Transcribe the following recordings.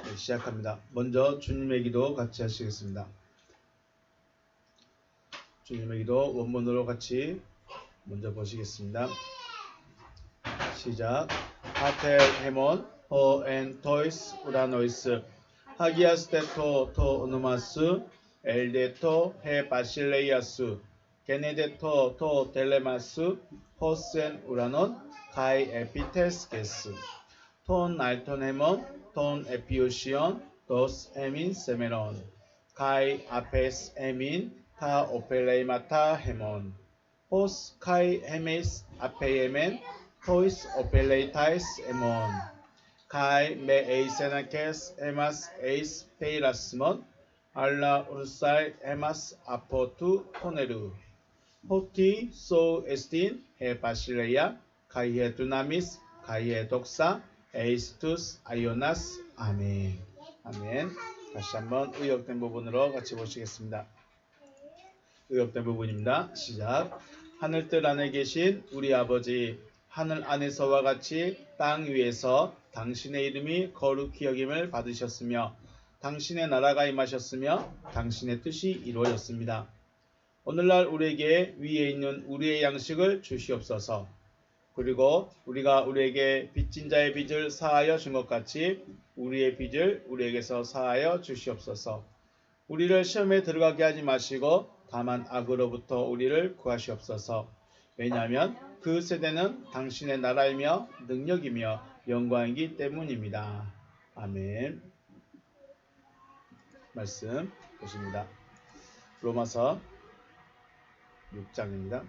네, 시작합니다. 먼저 주님의 기도 같이 하시겠습니다. 주님의 기도 원문으로 같이 먼저 보시겠습니다. 시작. 파텔 헤몬 호엔 토이스 우라노이스 하기아스테토 토 오노마스 엘데토 헤 바실레이아스 게네데토 토 텔레마스 호센 우라논 가이 에피테스 게스 톤 알톤 헤몬 톤 에피오시온 도스 에민 세메론 카이 아페스 에민 타 오펠레이마타 헤몬 호스 카이 헤메스 아페이에멘 토이스 오펠레이타이스 에몬 카이 메 에이세나케스 에마스 에이스 페이라스몬 알라 우르사이 에마스 아포투 코네루 호티 소 에스틴 헤 바실레야 카이에 두나미스 카이에 독사 에이스투스 아이오나스 아멘. 아멘. 다시 한번 의역된 부분으로 같이 보시겠습니다. 의역된 부분입니다. 시작. 하늘뜰 안에 계신 우리 아버지, 하늘 안에서와 같이 땅 위에서 당신의 이름이 거룩히 여김을 받으셨으며 당신의 나라가 임하셨으며 당신의 뜻이 이루어졌습니다. 오늘날 우리에게 위에 있는 우리의 양식을 주시옵소서. 그리고 우리가 우리에게 빚진 자의 빚을 사하여 준 것 같이 우리의 빚을 우리에게서 사하여 주시옵소서. 우리를 시험에 들어가게 하지 마시고 다만 악으로부터 우리를 구하시옵소서. 왜냐하면 그 세대는 당신의 나라이며 능력이며 영광이기 때문입니다. 아멘. 말씀 보십니다. 로마서 6장입니다.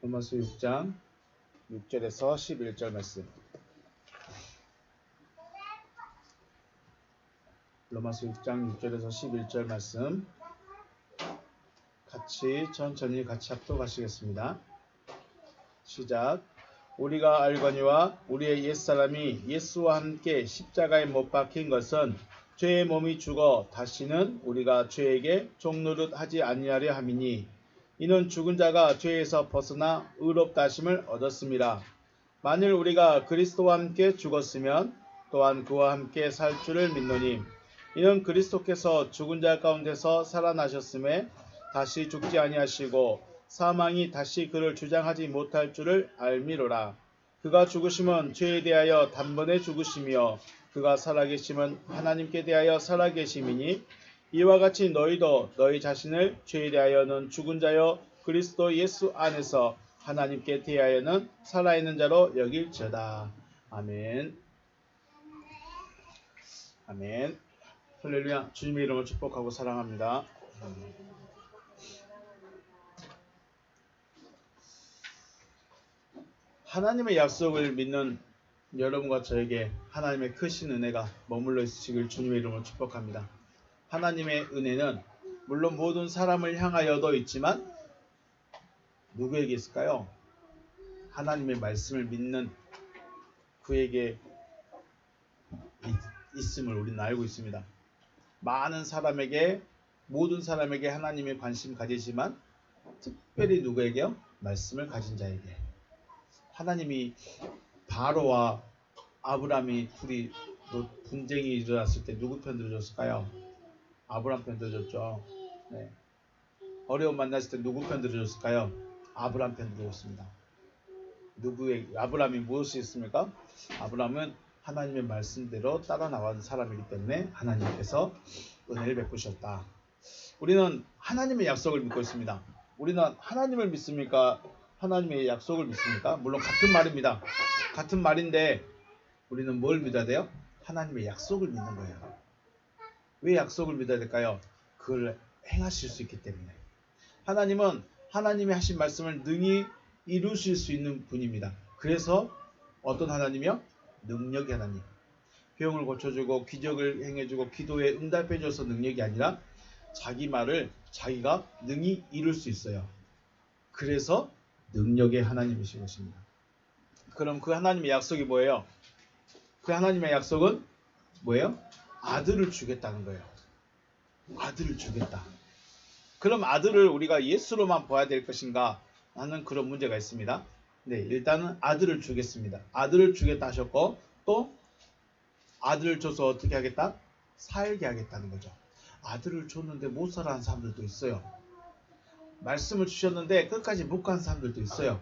로마서 6장 6절에서 11절 말씀. 로마서 6장 6절에서 11절 말씀 같이 천천히 같이 합독하시겠습니다. 시작. 우리가 알거니와 우리의 옛사람이 예수와 함께 십자가에 못 박힌 것은 죄의 몸이 죽어 다시는 우리가 죄에게 종노릇 하지 아니하려 함이니 이는 죽은 자가 죄에서 벗어나 의롭다 하심을 얻었습니다. 만일 우리가 그리스도와 함께 죽었으면 또한 그와 함께 살 줄을 믿노니 이는 그리스도께서 죽은 자 가운데서 살아나셨음에 다시 죽지 아니하시고 사망이 다시 그를 주장하지 못할 줄을 알미로라. 그가 죽으심은 죄에 대하여 단번에 죽으시며 그가 살아계심은 하나님께 대하여 살아계심이니 이와 같이 너희도 너희 자신을 죄에 대하여는 죽은 자요 그리스도 예수 안에서 하나님께 대하여는 살아있는 자로 여길지어다. 아멘. 아멘. 할렐루야. 주님의 이름을 축복하고 사랑합니다. 하나님의 약속을 믿는 여러분과 저에게 하나님의 크신 은혜가 머물러 있으시길 주님의 이름으로 축복합니다. 하나님의 은혜는 물론 모든 사람을 향하여도 있지만 누구에게 있을까요? 하나님의 말씀을 믿는 그에게 있음을 우리는 알고 있습니다. 많은 사람에게, 모든 사람에게 하나님의 관심 가지지만 특별히 누구에게요? 말씀을 가진 자에게. 하나님이 바로와 아브라함이 둘이 분쟁이 일어났을 때 누구 편 들어줬을까요? 아브라함 편 들어줬죠. 네. 어려움 만났을 때 누구 편 들어줬을까요? 아브라함 편 들어줬습니다. 아브라함이 무엇이 있습니까? 아브라함은 하나님의 말씀대로 따라 나간 사람이기 때문에 하나님께서 은혜를 베푸셨다. 우리는 하나님의 약속을 믿고 있습니다. 우리는 하나님을 믿습니까? 하나님의 약속을 믿습니까? 물론 같은 말입니다. 같은 말인데 우리는 뭘 믿어야 돼요? 하나님의 약속을 믿는 거예요. 왜 약속을 믿어야 될까요? 그걸 행하실 수 있기 때문에. 하나님은 하나님이 하신 말씀을 능히 이루실 수 있는 분입니다. 그래서 어떤 하나님이요? 능력의 하나님. 병을 고쳐주고 기적을 행해주고 기도에 응답해줘서 능력이 아니라 자기 말을 자기가 능히 이룰 수 있어요. 그래서 능력의 하나님이신 것입니다. 그럼 그 하나님의 약속이 뭐예요? 그 하나님의 약속은 뭐예요? 아들을 주겠다는 거예요. 아들을 주겠다. 그럼 아들을 우리가 예수로만 봐야 될 것인가 하는 그런 문제가 있습니다. 네, 일단은 아들을 주겠습니다. 아들을 주겠다 하셨고 또 아들을 줘서 어떻게 하겠다? 살게 하겠다는 거죠. 아들을 줬는데 못 살아하는 사람들도 있어요. 말씀을 주셨는데 끝까지 못 간 사람들도 있어요.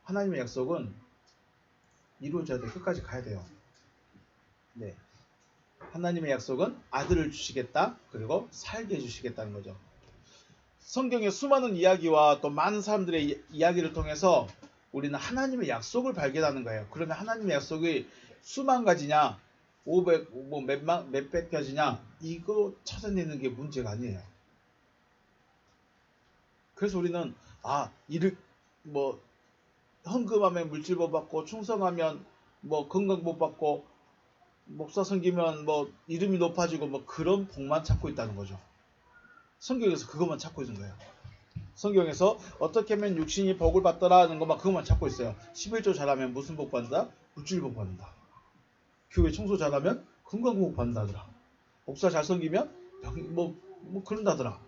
하나님의 약속은 이루어져야 돼. 끝까지 가야 돼요. 네. 하나님의 약속은 아들을 주시겠다. 그리고 살게 해주시겠다는 거죠. 성경의 수많은 이야기와 또 많은 사람들의 이야기를 통해서 우리는 하나님의 약속을 발견하는 거예요. 그러면 하나님의 약속이 수만 가지냐, 500, 뭐 몇백 가지냐, 이거 찾아내는 게 문제가 아니에요. 그래서 우리는 뭐 헌금하면 물질복 받고, 충성하면 뭐 건강복 받고, 목사 섬기면 뭐 이름이 높아지고 뭐 그런 복만 찾고 있다는 거죠. 성경에서 그것만 찾고 있는 거예요. 성경에서 어떻게 하면 육신이 복을 받더라는 것만 그것만 찾고 있어요. 11조 잘하면 무슨 복 받는다? 물질복 받는다. 교회 청소 잘하면 건강복 받는다더라. 목사 잘 섬기면 뭐 그런다더라.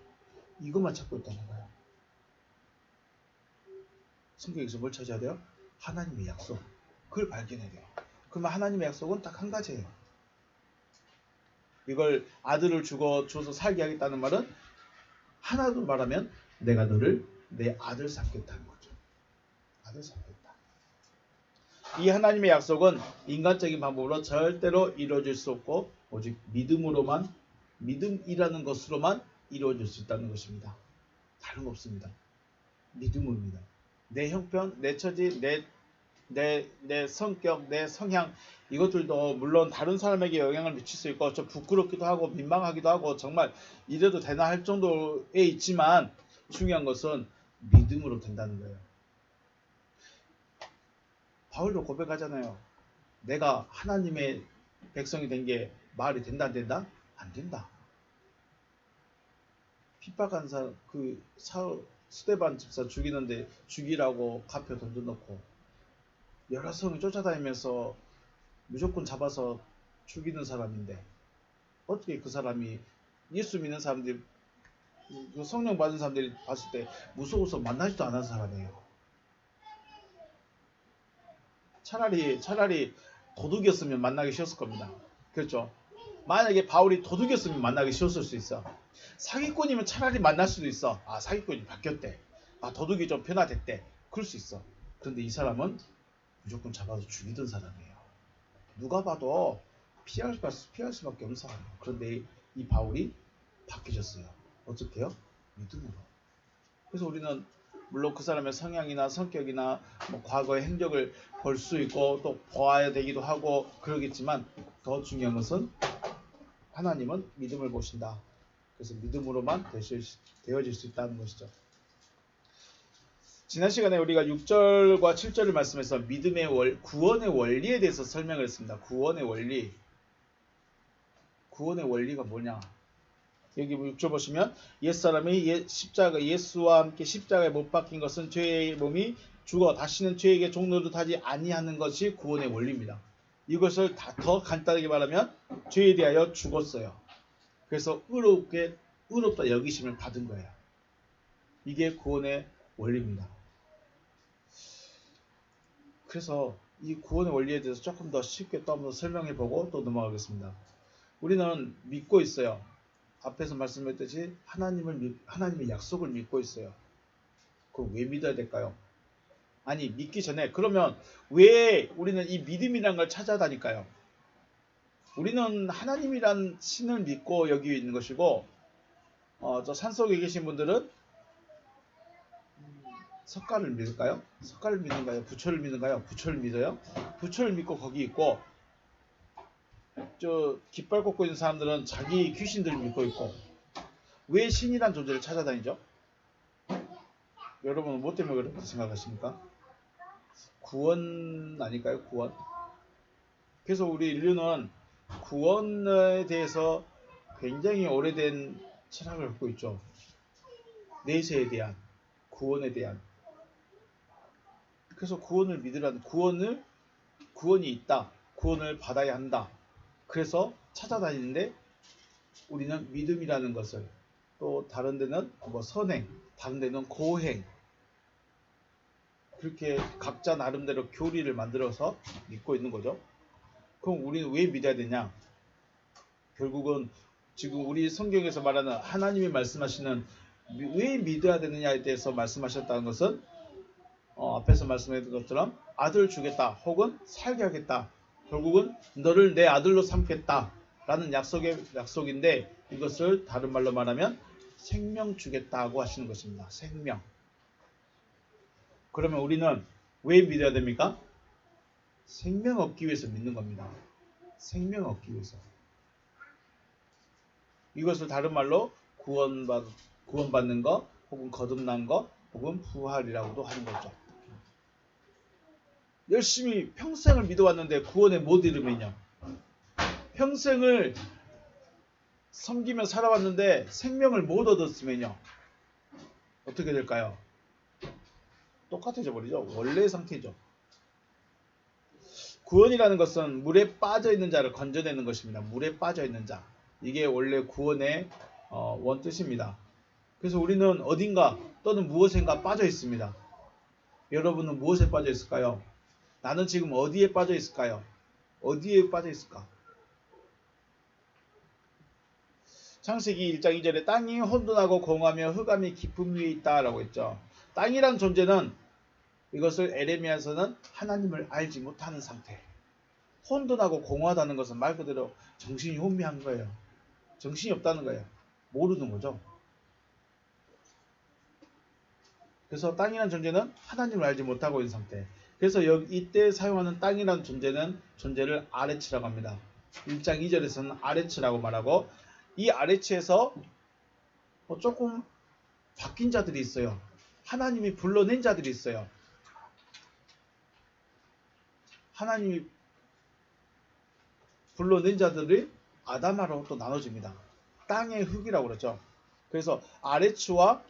이것만 찾고 있다는 거예요. 성경에서 뭘 찾아야 돼요? 하나님의 약속. 그걸 발견해야 돼요. 그러면 하나님의 약속은 딱 한 가지예요. 이걸 아들을 줘서 살게 하겠다는 말은 하나로 말하면 내가 너를 내 아들 삼겠다는 거죠. 아들 삼겠다. 이 하나님의 약속은 인간적인 방법으로 절대로 이루어질 수 없고 오직 믿음이라는 것으로만 이루어질 수 있다는 것입니다. 다른 거 없습니다. 믿음입니다. 내 형편, 내 처지, 내 성격, 내 성향 이것들도 물론 다른 사람에게 영향을 미칠 수 있고 좀 부끄럽기도 하고 민망하기도 하고 정말 이래도 되나 할 정도에 있지만 중요한 것은 믿음으로 된다는 거예요. 바울도 고백하잖아요. 내가 하나님의 백성이 된 게 말이 된다 안 된다? 안 된다. 핍박한 사람 스데반 집사 죽이는데 죽이라고 가표 던져놓고 여러 성을 쫓아다니면서 무조건 잡아서 죽이는 사람인데 어떻게 그 사람이 예수 믿는 사람들이 성령 받은 사람들이 봤을 때 무서워서 만나지도 않은 사람이에요. 차라리 도둑이었으면 만나기 쉬웠을 겁니다. 그렇죠? 만약에 바울이 도둑이었으면 만나기 쉬웠을 수 있어. 사기꾼이면 차라리 만날 수도 있어. 사기꾼이 바뀌었대. 도둑이 좀 변화됐대. 그럴 수 있어. 그런데 이 사람은 무조건 잡아서 죽이던 사람이에요. 누가 봐도 피할 수밖에 없는 사람이에요. 그런데 이 바울이 바뀌어졌어요. 어떻게 해요? 믿음으로. 그래서 우리는 물론 그 사람의 성향이나 성격이나 뭐 과거의 행적을 볼 수 있고 또 보아야 되기도 하고 그러겠지만 더 중요한 것은 하나님은 믿음을 보신다. 그래서 믿음으로만 되어질 수 있다는 것이죠. 지난 시간에 우리가 6절과 7절을 말씀해서 구원의 원리에 대해서 설명을 했습니다. 구원의 원리. 구원의 원리가 뭐냐? 여기 6절 보시면 옛사람이 예수와 함께 십자가에 못 박힌 것은 죄의 몸이 죽어 다시는 죄에게 종노릇하지 아니하는 것이 구원의 원리입니다. 이것을 더 간단하게 말하면 죄에 대하여 죽었어요. 그래서 의롭다 여기심을 받은 거예요. 이게 구원의 원리입니다. 그래서 이 구원의 원리에 대해서 조금 더 쉽게 또 한번 설명해보고 또 넘어가겠습니다. 우리는 믿고 있어요. 앞에서 말씀했듯이 하나님의 약속을 믿고 있어요. 그럼 왜 믿어야 될까요? 아니 믿기 전에 그러면 왜 우리는 이 믿음이란 걸 찾아다닐까요? 우리는 하나님이란 신을 믿고 여기 있는 것이고 저 산속에 계신 분들은 석가를 믿을까요? 석가를 믿는가요? 부처를 믿는가요? 부처를 믿어요? 부처를 믿고 거기 있고 저 깃발 꽂고 있는 사람들은 자기 귀신들을 믿고 있고 왜 신이란 존재를 찾아다니죠? 여러분은 뭐 때문에 그렇게 생각하십니까? 구원 아닐까요? 구원? 그래서 우리 인류는 구원에 대해서 굉장히 오래된 철학을 갖고 있죠. 내세에 대한, 구원에 대한. 그래서 구원을 믿으라는 구원이 있다. 구원을 받아야 한다. 그래서 찾아다니는데 우리는 믿음이라는 것을 또 다른 데는 뭐 선행, 다른 데는 고행 그렇게 각자 나름대로 교리를 만들어서 믿고 있는 거죠. 그럼 우리는 왜 믿어야 되냐? 결국은 지금 우리 성경에서 말하는 하나님이 말씀하시는 왜 믿어야 되느냐에 대해서 말씀하셨다는 것은 앞에서 말씀했던 것처럼 아들 주겠다 혹은 살게 하겠다. 결국은 너를 내 아들로 삼겠다 라는 약속인데 이것을 다른 말로 말하면 생명 주겠다고 하시는 것입니다. 생명. 그러면 우리는 왜 믿어야 됩니까? 생명 얻기 위해서 믿는 겁니다. 생명 얻기 위해서. 이것을 다른 말로 구원받는 것 혹은 거듭난 것 혹은 부활이라고도 하는 거죠. 열심히 평생을 믿어왔는데 구원에 못 이르면요. 평생을 섬기며 살아왔는데 생명을 못 얻었으면요. 어떻게 될까요? 똑같아져 버리죠. 원래의 상태죠. 구원이라는 것은 물에 빠져있는 자를 건져내는 것입니다. 물에 빠져있는 자. 이게 원래 구원의 원뜻입니다. 그래서 우리는 어딘가 또는 무엇인가 빠져 있습니다. 여러분은 무엇에 빠져 있을까요? 나는 지금 어디에 빠져 있을까요? 어디에 빠져 있을까? 창세기 1장 2절에 땅이 혼돈하고 공하며 흑암이 깊음 위에 있다라고 했죠. 땅이란 존재는 이것을 에레미야에서는 하나님을 알지 못하는 상태. 혼돈하고 공허하다는 것은 말 그대로 정신이 혼미한 거예요. 정신이 없다는 거예요. 모르는 거죠. 그래서 땅이라는 존재는 하나님을 알지 못하고 있는 상태. 그래서 이때 사용하는 땅이라는 존재를 아레츠라고 합니다. 1장 2절에서는 아레츠라고 말하고 이 아레츠에서 조금 바뀐 자들이 있어요. 하나님이 불러낸 자들이 있어요. 하나님이 불러낸 자들이 아담아로 또 나눠집니다. 땅의 흙이라고 그러죠. 그래서 아레츠와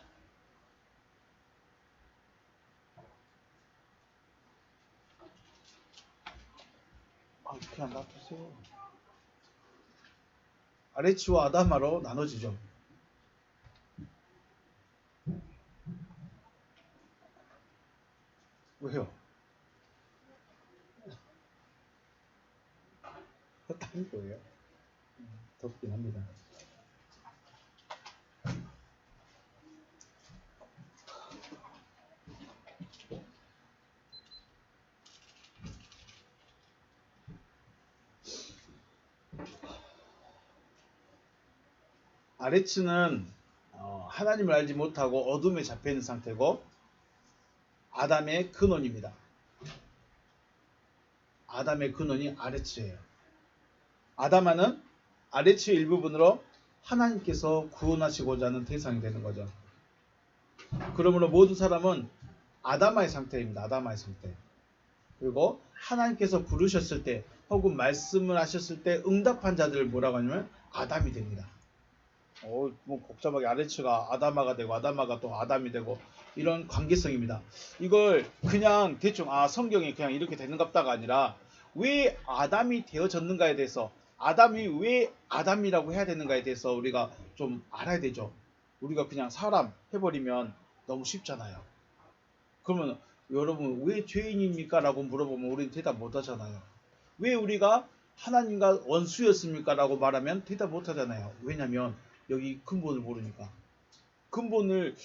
그냥 놔두세요. 아레츠와 아담아로 나눠지죠. 왜요? 땀이 거예요. 덥긴 합니다. 아레츠는 하나님을 알지 못하고 어둠에 잡혀있는 상태고 아담의 근원입니다. 아담의 근원이 아레츠예요. 아담아는 아레츠의 일부분으로 하나님께서 구원하시고자 하는 대상이 되는 거죠. 그러므로 모든 사람은 아담아의 상태입니다. 아담아의 상태. 그리고 하나님께서 부르셨을 때 혹은 말씀을 하셨을 때 응답한 자들을 뭐라고 하냐면 아담이 됩니다. 뭐 복잡하게 아레츠가 아담아가 되고 아담아가 또 아담이 되고 이런 관계성입니다. 이걸 그냥 대충 성경이 그냥 이렇게 되는갑다가 아니라 왜 아담이 되어졌는가에 대해서 아담이 왜 아담이라고 해야 되는가에 대해서 우리가 좀 알아야 되죠. 우리가 그냥 사람 해버리면 너무 쉽잖아요. 그러면 여러분 왜 죄인입니까? 라고 물어보면 우리는 대답 못 하잖아요. 왜 우리가 하나님과 원수였습니까? 라고 말하면 대답 못 하잖아요. 왜냐면 여기 근본을 모르니까. 근본을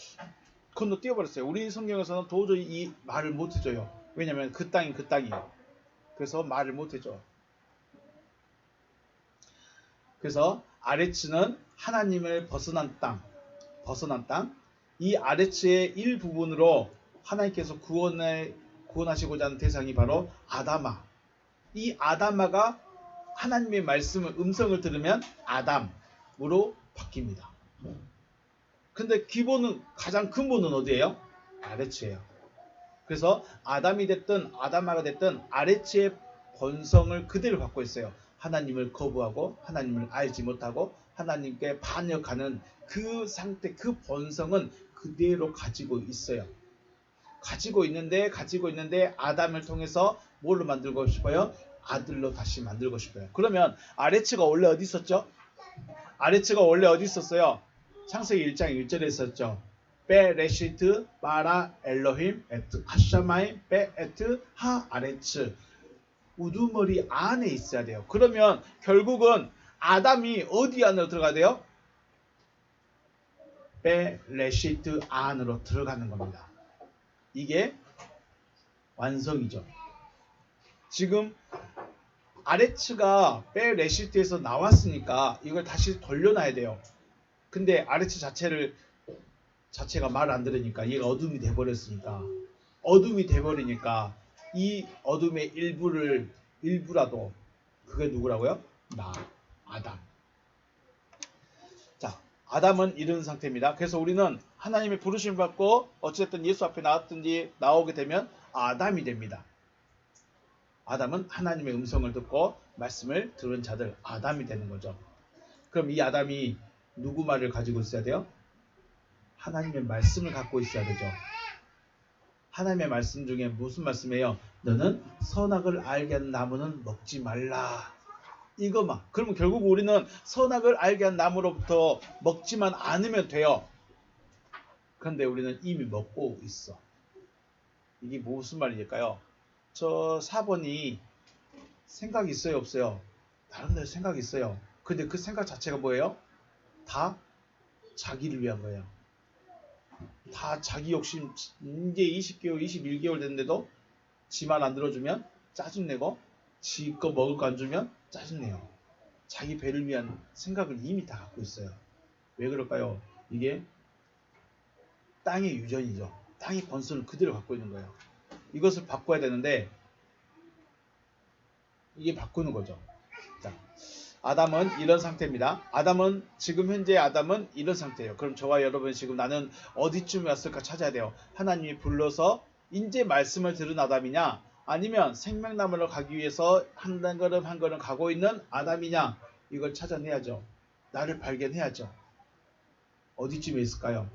건너뛰어버렸어요. 우리 성경에서는 도저히 이 말을 못 해줘요. 왜냐면 그 땅이 그 땅이에요. 그래서 말을 못 해줘. 그래서 아레츠는 하나님을 벗어난 땅. 이 아레츠의 일부분으로 하나님께서 구원하시고자 하는 대상이 바로 아담아. 이 아담아가 하나님의 말씀을 음성을 들으면 아담으로 바뀝니다. 근데 가장 근본은 어디예요? 아레츠예요. 그래서 아담이 됐든 아담아가 됐든 아레츠의 본성을 그대로 갖고 있어요. 하나님을 거부하고 하나님을 알지 못하고 하나님께 반역하는 그 상태, 그 본성은 그대로 가지고 있어요. 가지고 있는데 아담을 통해서 뭘로 만들고 싶어요? 아들로 다시 만들고 싶어요. 그러면 아레츠가 원래 어디 있었죠? 아레츠가 원래 어디 있었어요? 창세기 1장 1절에 있었죠. 베레시트 바라 엘로힘 에트 하샤마임 베 에트 하 아레츠. 우두머리 안에 있어야 돼요. 그러면 결국은 아담이 어디 안으로 들어가야 돼요? 베레시트 안으로 들어가는 겁니다. 이게 완성이죠. 지금 아레츠가 베레시트에서 나왔으니까 이걸 다시 돌려놔야 돼요. 근데 아레츠 자체가 말 안 들으니까 얘가 어둠이 돼버렸으니까, 어둠이 돼버리니까 이 어둠의 일부라도 그게 누구라고요? 아담. 자, 아담은 이런 상태입니다. 그래서 우리는 하나님의 부르심을 받고 어쨌든 예수 앞에 나왔든지 나오게 되면 아담이 됩니다. 아담은 하나님의 음성을 듣고 말씀을 들은 자들, 아담이 되는 거죠. 그럼 이 아담이 누구 말을 가지고 있어야 돼요? 하나님의 말씀을 갖고 있어야 되죠. 하나님의 말씀 중에 무슨 말씀이에요? 너는 선악을 알게 하는 나무는 먹지 말라. 이것만. 그러면 결국 우리는 선악을 알게 한 나무로부터 먹지만 않으면 돼요. 그런데 우리는 이미 먹고 있어. 이게 무슨 말일까요? 저 4번이 생각이 있어요, 없어요? 나름대로 생각이 있어요. 근데 그 생각 자체가 뭐예요? 다 자기를 위한 거예요. 다 자기 욕심. 이제 20개월, 21개월 됐는데도 지 말 안 들어주면 짜증내고, 지 거 먹을 거 안 주면 짜증내요. 자기 배를 위한 생각을 이미 다 갖고 있어요. 왜 그럴까요? 이게 땅의 유전이죠. 땅의 본성을 그대로 갖고 있는 거예요. 이것을 바꿔야 되는데 이게 바꾸는 거죠. 자, 아담은 이런 상태입니다. 지금 현재 아담은 이런 상태예요. 그럼 저와 여러분 지금 나는 어디쯤 왔을까 찾아야 돼요. 하나님이 불러서 이제 말씀을 들은 아담이냐, 아니면 생명나무로 가기 위해서 한 걸음 한 걸음 가고 있는 아담이냐, 이걸 찾아내야죠. 나를 발견해야죠. 어디쯤에 있을까요?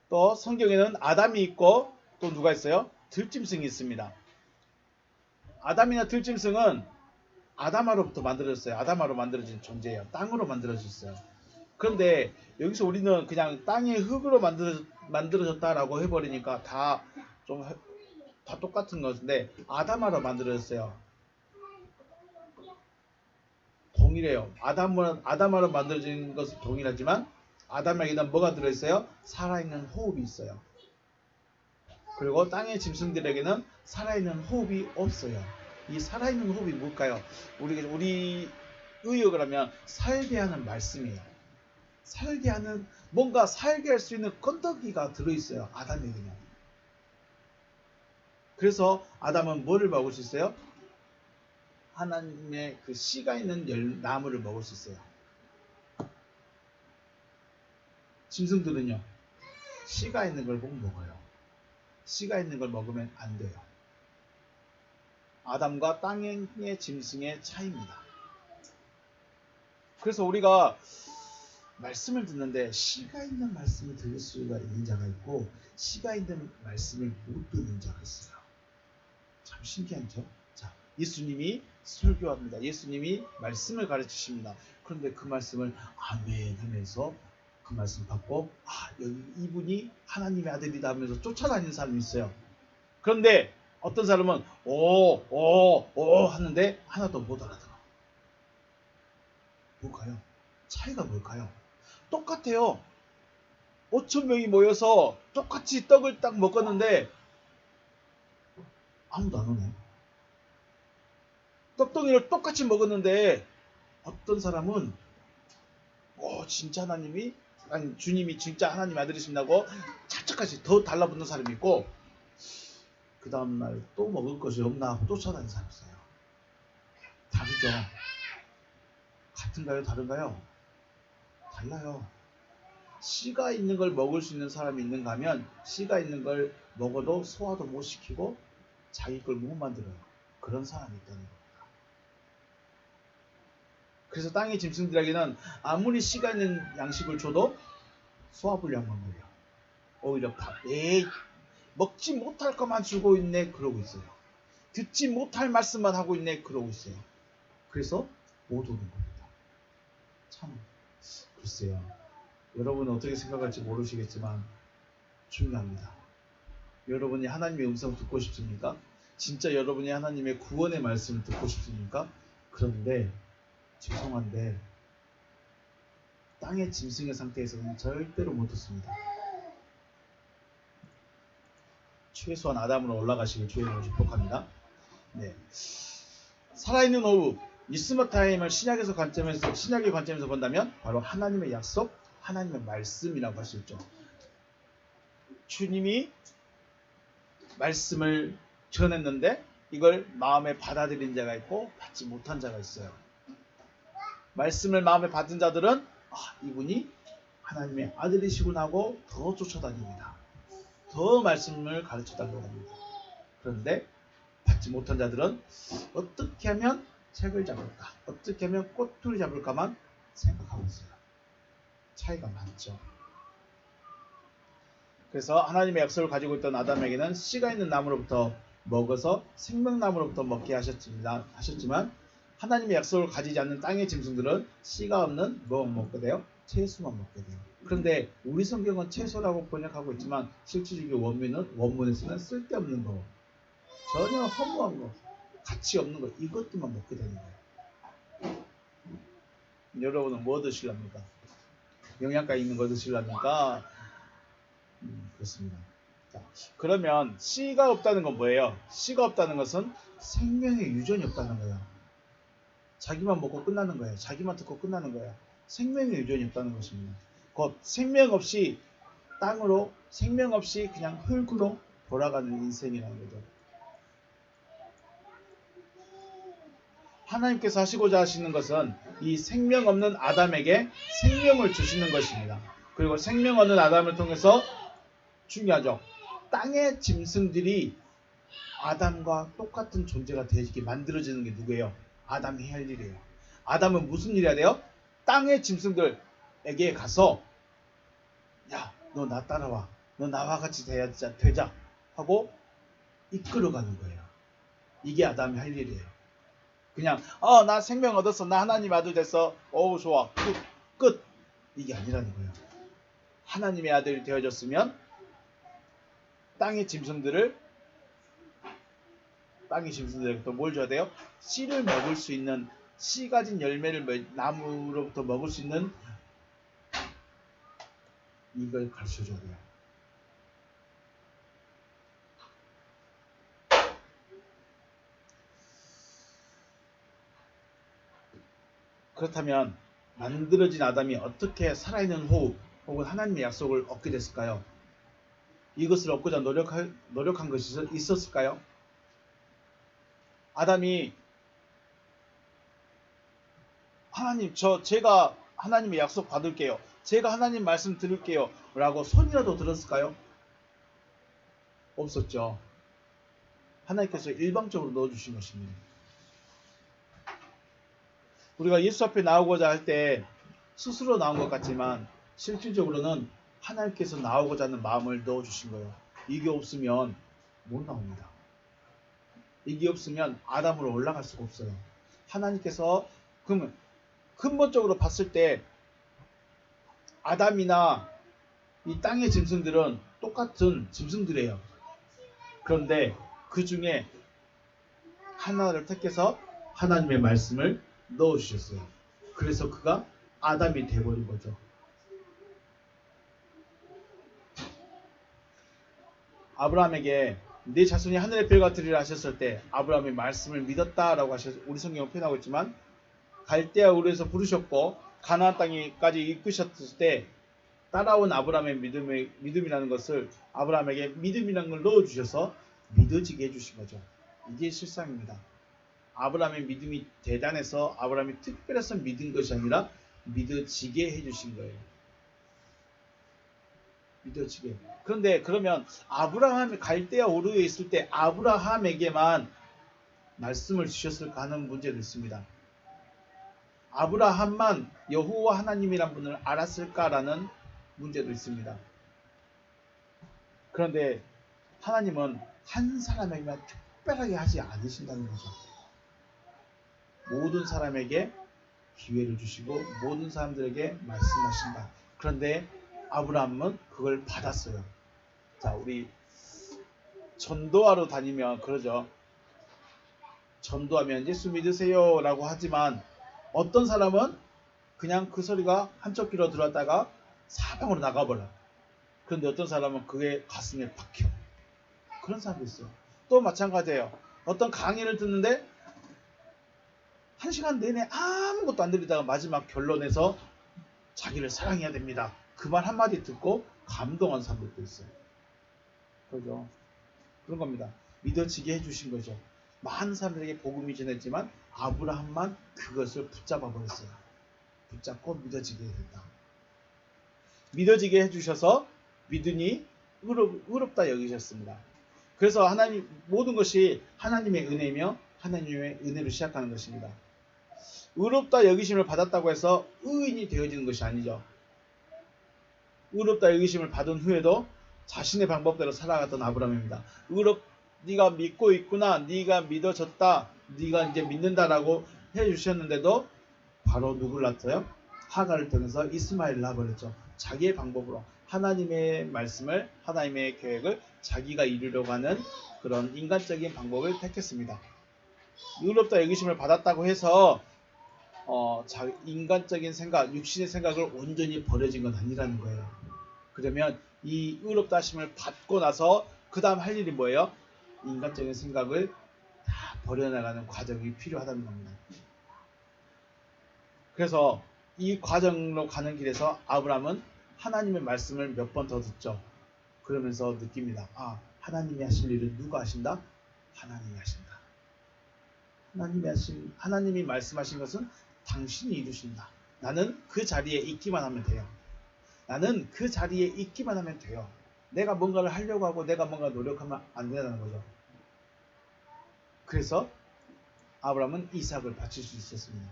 또 성경에는 아담이 있고 또 누가 있어요? 들짐승이 있습니다. 아담이나 들짐승은 아담아로부터 만들어졌어요. 아담아로 만들어진 존재예요. 땅으로 만들어졌어요. 그런데 여기서 우리는 그냥 땅의 흙으로 만들어졌다라고 해버리니까 다 똑같은 것인데, 아담아로 만들어졌어요. 동일해요. 아담아로 만들어진 것은 동일하지만 아담에게는 뭐가 들어있어요? 살아있는 호흡이 있어요. 그리고 땅의 짐승들에게는 살아있는 호흡이 없어요. 이 살아있는 호흡이 뭘까요? 우리 의역을 하면 살게 하는 말씀이에요. 뭔가 살게 할 수 있는 건더기가 들어있어요. 아담에게는. 그래서 아담은 뭐를 먹을 수 있어요? 하나님의 그 씨가 있는 나무를 먹을 수 있어요. 짐승들은요, 씨가 있는 걸 보고 먹어요. 씨가 있는 걸 먹으면 안 돼요. 아담과 땅의 짐승의 차이입니다. 그래서 우리가 말씀을 듣는데 씨가 있는 말씀을 들을 수가 있는 자가 있고, 씨가 있는 말씀을 못 듣는 자가 있어요. 참 신기하죠? 자, 예수님이 설교합니다. 예수님이 말씀을 가르치십니다. 그런데 그 말씀을 아멘 하면서 그 말씀 받고, 여기 이분이 하나님의 아들이다 하면서 쫓아다니는 사람이 있어요. 그런데 어떤 사람은 오 하는데 하나도 못 알아들어. 뭘까요? 차이가 뭘까요? 똑같아요. 5,000명이 모여서 똑같이 떡을 딱 먹었는데 아무도 안 오네. 떡덩이를 똑같이 먹었는데 어떤 사람은 진짜 주님이 진짜 하나님 아들이신다고 착착같이 더 달라붙는 사람이 있고, 그 다음날 또 먹을 것이 없나 하고 쫓아다니는 사람이 있어요. 다르죠? 같은가요? 다른가요? 달라요. 씨가 있는 걸 먹을 수 있는 사람이 있는가 하면, 씨가 있는 걸 먹어도 소화도 못 시키고 자기 걸 못 만들어요. 그런 사람이 있다는 겁니다. 그래서 땅의 짐승들에게는 아무리 씨가 있는 양식을 줘도 소화불량만 걸려. 오히려 먹지 못할 것만 주고 있네 그러고 있어요. 듣지 못할 말씀만 하고 있네 그러고 있어요. 그래서 못 오는 겁니다. 참 글쎄요. 여러분은 어떻게 생각할지 모르시겠지만 중요합니다. 여러분이 하나님의 음성을 듣고 싶습니까? 진짜 여러분이 하나님의 구원의 말씀을 듣고 싶습니까? 그런데 죄송한데 땅의 짐승의 상태에서는 절대로 못 듣습니다. 최소한 아담으로 올라가시길 주의 이름으로 축복합니다. 네. 살아있는 호흡, 니스모 타임을 신약의 관점에서 본다면 바로 하나님의 약속, 하나님의 말씀이라고 할 수 있죠. 주님이 말씀을 전했는데 이걸 마음에 받아들인 자가 있고 받지 못한 자가 있어요. 말씀을 마음에 받은 자들은 이분이 하나님의 아들이시구나 하고 더 쫓아다닙니다. 더 말씀을 가르쳐달라고 합니다. 그런데 받지 못한 자들은 어떻게 하면 책을 잡을까, 어떻게 하면 꼬투리 잡을까만 생각하고 있어요. 차이가 많죠. 그래서 하나님의 약속을 가지고 있던 아담에게는 씨가 있는 나무로부터 먹어서 생명나무로부터 먹게 하셨지만 하나님의 약속을 가지지 않는 땅의 짐승들은 씨가 없는 뭐 먹게 돼요? 채소만 먹게 돼요. 그런데 우리 성경은 채소라고 번역하고 있지만 실질적인 원문에서는 쓸데없는 거, 전혀 허무한 거, 가치 없는 거, 이것들만 먹게 되는 거예요. 여러분은 뭐 드실랍니까? 영양가 있는 거 드실랍니까? 그렇습니다. 자, 그러면 씨가 없다는 건 뭐예요? 씨가 없다는 것은 생명의 유전이 없다는 거예요. 자기만 먹고 끝나는 거예요. 자기만 듣고 끝나는 거예요. 생명의 유전이 없다는 것입니다. 곧 생명 없이 땅으로, 생명 없이 그냥 흙으로 돌아가는 인생이라는 거죠. 하나님께서 하시고자 하시는 것은 이 생명 없는 아담에게 생명을 주시는 것입니다. 그리고 생명 없는 아담을 통해서 중요하죠. 땅의 짐승들이 아담과 똑같은 존재가 되게 만들어지는 게 누구예요? 아담이 해야 할 일이에요. 아담은 무슨 일 해야 돼요? 땅의 짐승들에게 가서 야, 너 나 따라와. 너 나와 같이 되자 하고 이끌어가는 거예요. 이게 아담이 할 일이에요. 그냥 나 생명 얻었어. 나 하나님 아들 됐어. 어우 좋아. 끝. 이게 아니라는 거예요. 하나님의 아들이 되어졌으면 땅의 짐승들에게 또 뭘 줘야 돼요? 씨를 먹을 수 있는, 씨 가진 열매를 나무로부터 먹을 수 있는 이걸 가르쳐줘야 돼요. 그렇다면 만들어진 아담이 어떻게 살아있는 호흡 혹은 하나님의 약속을 얻게 됐을까요? 이것을 얻고자 노력한 것이 있었을까요? 아담이 하나님 제가 하나님의 약속 받을게요. 제가 하나님 말씀 들을게요. 라고 손이라도 들었을까요? 없었죠. 하나님께서 일방적으로 넣어주신 것입니다. 우리가 예수 앞에 나오고자 할 때 스스로 나온 것 같지만 실질적으로는 하나님께서 나오고자 하는 마음을 넣어주신 거예요. 이게 없으면 못 나옵니다. 이게 없으면 아담으로 올라갈 수가 없어요. 하나님께서 그러면 근본적으로 봤을 때 아담이나 이 땅의 짐승들은 똑같은 짐승들이에요. 그런데 그 중에 하나를 택해서 하나님의 말씀을 넣어주셨어요. 그래서 그가 아담이 되어버린 거죠. 아브라함에게 네 자손이 하늘의 별 같으리라 하셨을 때 아브라함이 말씀을 믿었다라고 하셔서 우리 성경은 표현하고 있지만 갈대아 우르에서 부르셨고 가나안 땅에까지 이끄셨을 때 따라온 아브라함의 믿음이라는 것을 아브라함에게 믿음이라는 걸 넣어주셔서 믿어지게 해주신 거죠. 이게 실상입니다. 아브라함의 믿음이 대단해서 아브라함이 특별해서 믿은 것이 아니라 믿어지게 해주신 거예요. 믿어지게. 그런데 그러면 아브라함이 갈대아 우르에 있을 때 아브라함에게만 말씀을 주셨을까 하는 문제도 있습니다. 아브라함만 여호와 하나님이란 분을 알았을까라는 문제도 있습니다. 그런데 하나님은 한 사람에게만 특별하게 하지 않으신다는 거죠. 모든 사람에게 기회를 주시고 모든 사람들에게 말씀하신다. 그런데 아브라함은 그걸 받았어요. 자, 우리 전도하러 다니면 그러죠. 전도하면 예수 믿으세요 라고 하지만 어떤 사람은 그냥 그 소리가 한쪽 귀로 들어왔다가 사방으로 나가버려. 그런데 어떤 사람은 그게 가슴에 박혀. 그런 사람도 있어요. 또 마찬가지예요. 어떤 강의를 듣는데 1시간 내내 아무것도 안 들리다가 마지막 결론에서 자기를 사랑해야 됩니다. 그 말 한마디 듣고 감동한 사람들도 있어요. 그죠? 그런 겁니다. 믿어지게 해주신 거죠. 많은 사람들에게 복음이 전했지만 아브라함만 그것을 붙잡아 버렸어요. 붙잡고 믿어지게 했다. 믿어지게 해주셔서 믿으니 의롭다 여기셨습니다. 그래서 하나님 모든 것이 하나님의 은혜며 하나님의 은혜로 시작하는 것입니다. 의롭다 여기심을 받았다고 해서 의인이 되어지는 것이 아니죠. 의롭다 여기심을 받은 후에도 자신의 방법대로 살아갔던 아브라함입니다. 네가 믿고 있구나, 네가 믿어졌다, 네가 이제 믿는다라고 해주셨는데도 바로 누굴 낳았어요? 하가를 통해서 이스마엘을 낳아버렸죠. 자기의 방법으로 하나님의 말씀을, 하나님의 계획을 자기가 이루려고 하는 그런 인간적인 방법을 택했습니다. 의롭다 여기심을 받았다고 해서 인간적인 생각, 육신의 생각을 온전히 버려진 건 아니라는 거예요. 그러면 이 의롭다 하심을 받고 나서 그 다음 할 일이 뭐예요? 인간적인 생각을 다 버려나가는 과정이 필요하다는 겁니다. 그래서 이 과정으로 가는 길에서 아브라함은 하나님의 말씀을 몇 번 더 듣죠. 그러면서 느낍니다. 하나님이 하실 일을 누가 하신다? 하나님이 하신다. 하나님이 말씀하신 것은 당신이 이루신다. 나는 그 자리에 있기만 하면 돼요. 나는 그 자리에 있기만 하면 돼요. 내가 뭔가를 하려고 하고 내가 뭔가 노력하면 안 된다는 거죠. 그래서 아브라함은 이삭을 바칠 수 있었습니다.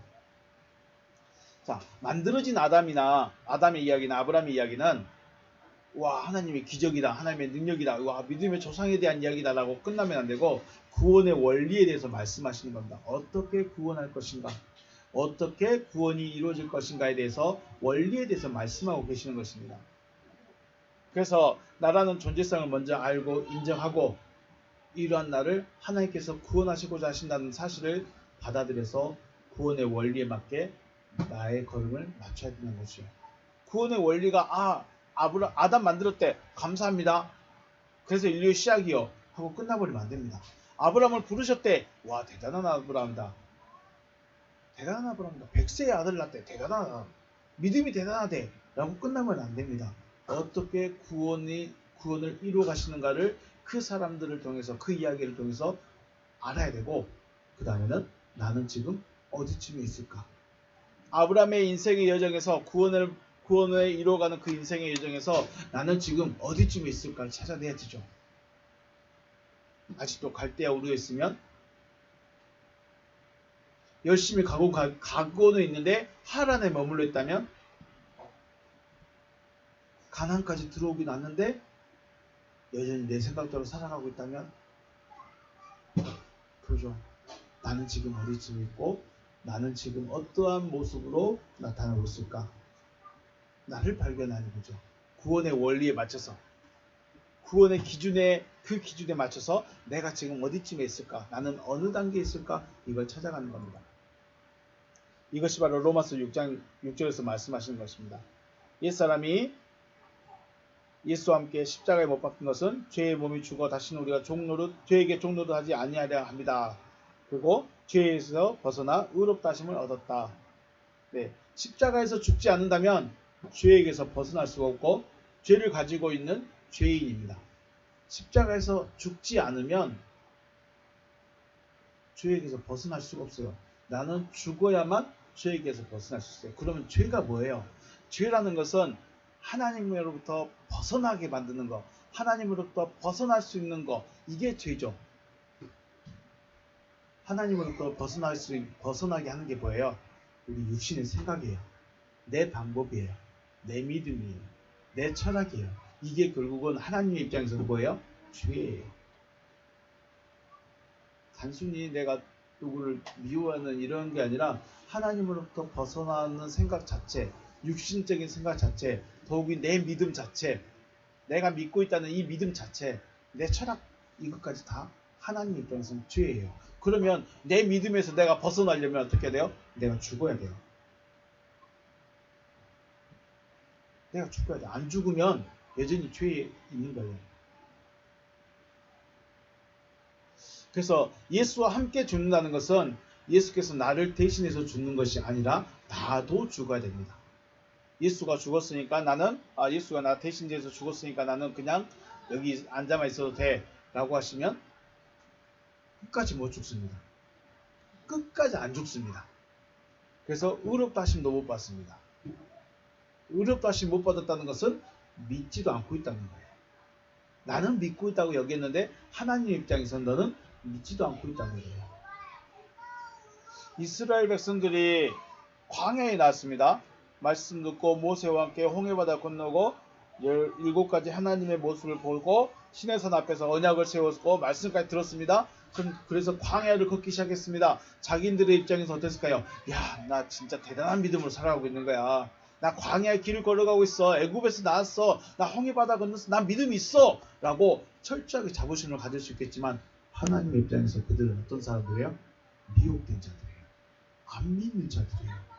자, 만들어진 아담의 이야기나 아브라함의 이야기는 하나님의 기적이다, 하나님의 능력이다, 믿음의 조상에 대한 이야기다 라고 끝나면 안 되고 구원의 원리에 대해서 말씀하시는 겁니다. 어떻게 구원할 것인가, 어떻게 구원이 이루어질 것인가에 대해서 원리에 대해서 말씀하고 계시는 것입니다. 그래서 나라는 존재성을 먼저 알고 인정하고 이러한 나를 하나님께서 구원하시고자 하신다는 사실을 받아들여서 구원의 원리에 맞게 나의 걸음을 맞춰야 되는 것이요. 구원의 원리가 아담 만들었대, 감사합니다, 그래서 인류의 시작이요 하고 끝나버리면 안 됩니다. 아브라함을 부르셨대, 대단한 아브라함이다, 대단한 아브라함이다, 100세의 아들 낳대, 대단하다, 믿음이 대단하대 라고 끝나면 안 됩니다. 어떻게 구원을 이루어 가시는가를 그 사람들을 통해서, 그 이야기를 통해서 알아야 되고, 그 다음에는 나는 지금 어디쯤에 있을까? 아브라함의 인생의 여정에서 구원을 이루어가는 그 인생의 여정에서 나는 지금 어디쯤에 있을까를 찾아내야 되죠. 아직도 갈대아 우르에 있으면 열심히 가고는 있는데 하란에 머물러 있다면, 가나안까지 들어오긴 왔는데 여전히 내 생각대로 살아가고 있다면, 그죠. 나는 지금 어디쯤에 있고 나는 지금 어떠한 모습으로 나타나고 있을까? 나를 발견하는 거죠. 구원의 원리에 맞춰서, 구원의 기준에, 그 기준에 맞춰서 내가 지금 어디쯤에 있을까? 나는 어느 단계에 있을까? 이걸 찾아가는 겁니다. 이것이 바로 로마서 6장 6절에서 말씀하시는 것입니다. 옛사람이 예수와 함께 십자가에 못 박힌 것은 죄의 몸이 죽어 다시는 우리가 죄에게 종노릇하지 아니하려 합니다. 그리고 죄에서 벗어나 의롭다 하심을 얻었다. 네, 십자가에서 죽지 않는다면 죄에게서 벗어날 수가 없고 죄를 가지고 있는 죄인입니다. 십자가에서 죽지 않으면 죄에게서 벗어날 수가 없어요. 나는 죽어야만 죄에게서 벗어날 수 있어요. 그러면 죄가 뭐예요? 죄라는 것은 하나님으로부터 벗어나게 만드는 것, 하나님으로부터 벗어날 수 있는 것, 이게 죄죠. 하나님으로부터 벗어나게 하는 게 뭐예요? 우리 육신의 생각이에요. 내 방법이에요. 내 믿음이에요. 내 철학이에요. 이게 결국은 하나님의 입장에서는 뭐예요? 죄예요. 단순히 내가 누구를 미워하는 이런 게 아니라 하나님으로부터 벗어나는 생각 자체, 육신적인 생각 자체, 더욱이 내 믿음 자체, 내가 믿고 있다는 이 믿음 자체, 내 철학 이것까지 다 하나님 입장에서는 죄예요. 그러면 내 믿음에서 내가 벗어나려면 어떻게 해야 돼요? 내가 죽어야 돼요. 내가 죽어야 돼. 안 죽으면 여전히 죄에 있는 거예요. 그래서 예수와 함께 죽는다는 것은 예수께서 나를 대신해서 죽는 것이 아니라 나도 죽어야 됩니다. 예수가 죽었으니까 나는 예수가 나 대신해서 죽었으니까 나는 그냥 여기 앉아만 있어도 돼 라고 하시면 끝까지 못 죽습니다. 끝까지 안 죽습니다. 그래서 의롭다 하심도 못 받습니다. 의롭다 하심 못 받았다는 것은 믿지도 않고 있다는 거예요. 나는 믿고 있다고 여겼는데 하나님 입장에서는 너는 믿지도 않고 있다는 거예요. 이스라엘 백성들이 광야에 나왔습니다. 말씀 듣고 모세와 함께 홍해바다 건너고 17가지 하나님의 모습을 보고 시내산 앞에서 언약을 세웠고 말씀까지 들었습니다. 그래서 광야를 걷기 시작했습니다. 자기들의 입장에서 어땠을까요? 야, 나 진짜 대단한 믿음으로 살아가고 있는 거야. 나 광야의 길을 걸어가고 있어. 애굽에서 나왔어. 나 홍해바다 건넜어. 나 믿음이 있어. 라고 철저하게 자부심을 가질 수 있겠지만 하나님의 입장에서 그들은 어떤 사람들이에요? 미혹된 자들이에요. 안 믿는 자들이에요.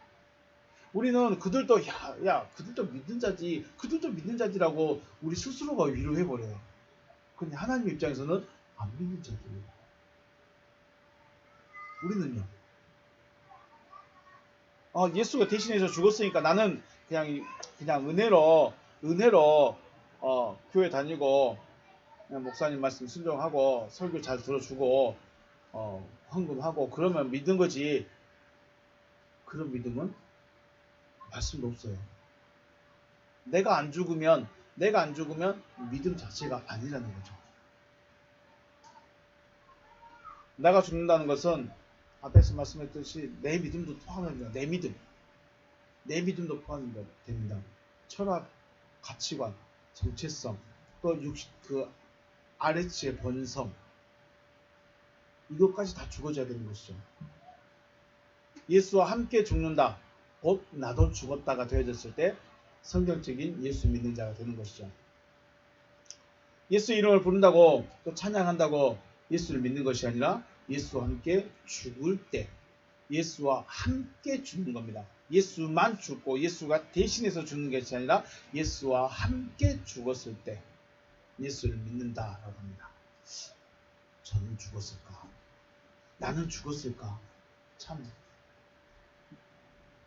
우리는 그들도 그들도 믿는 자지, 그들도 믿는 자지라고 우리 스스로가 위로해버려요. 근데 하나님 입장에서는 안 믿는 자들이에요. 우리는요. 예수가 대신해서 죽었으니까 나는 그냥 은혜로 교회 다니고 그냥 목사님 말씀 순종하고 설교 잘 들어주고 헌금하고 그러면 믿는 거지. 그런 믿음은 말씀도 없어요. 내가 안 죽으면 믿음 자체가 아니라는 거죠. 내가 죽는다는 것은 앞에서 말씀했듯이 내 믿음도 포함됩니다. 내 믿음도 포함됩니다. 철학, 가치관, 정체성, 또 그 아래치의 본성, 이것까지 다 죽어져야 되는 것이죠. 예수와 함께 죽는다. 곧 나도 죽었다가 되어졌을 때 성경적인 예수 믿는 자가 되는 것이죠. 예수 이름을 부른다고 또 찬양한다고 예수를 믿는 것이 아니라 예수와 함께 죽을 때 예수와 함께 죽는 겁니다. 예수만 죽고 예수가 대신해서 죽는 것이 아니라 예수와 함께 죽었을 때 예수를 믿는다라고 합니다. 저는 죽었을까? 나는 죽었을까? 참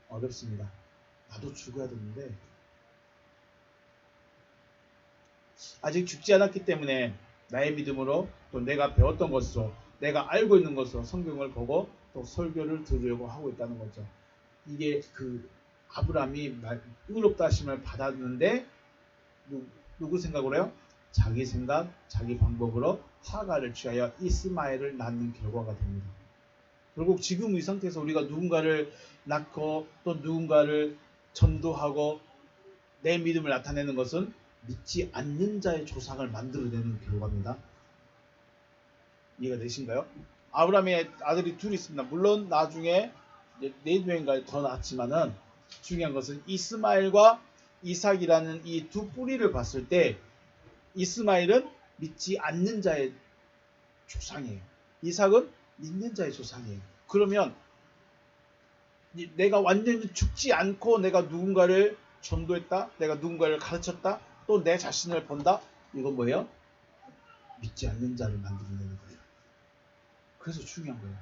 어렵습니다. 나도 죽어야 되는데 아직 죽지 않았기 때문에 나의 믿음으로 또 내가 배웠던 것으로 내가 알고 있는 것으로 성경을 보고 또 설교를 들으려고 하고 있다는 거죠. 이게 그 아브라함이 의롭다 하심을 받았는데 누구 생각으로 해요? 자기 생각, 자기 방법으로 하가를 취하여 이스마엘을 낳는 결과가 됩니다. 결국 지금 이 상태에서 우리가 누군가를 낳고 또 누군가를 전도하고 내 믿음을 나타내는 것은 믿지 않는 자의 조상을 만들어내는 결과입니다. 이해가 되신가요? 아브라함의 아들이 둘이 있습니다. 물론 나중에 4명인가 더 낳았지만은 중요한 것은 이스마엘과 이삭이라는 이 두 뿌리를 봤을 때 이스마엘은 믿지 않는 자의 조상이에요. 이삭은 믿는 자의 조상이에요. 그러면 내가 완전히 죽지 않고 내가 누군가를 전도했다, 내가 누군가를 가르쳤다, 또 내 자신을 본다. 이건 뭐예요? 믿지 않는 자를 만들어내는 거예요. 그래서 중요한 거예요.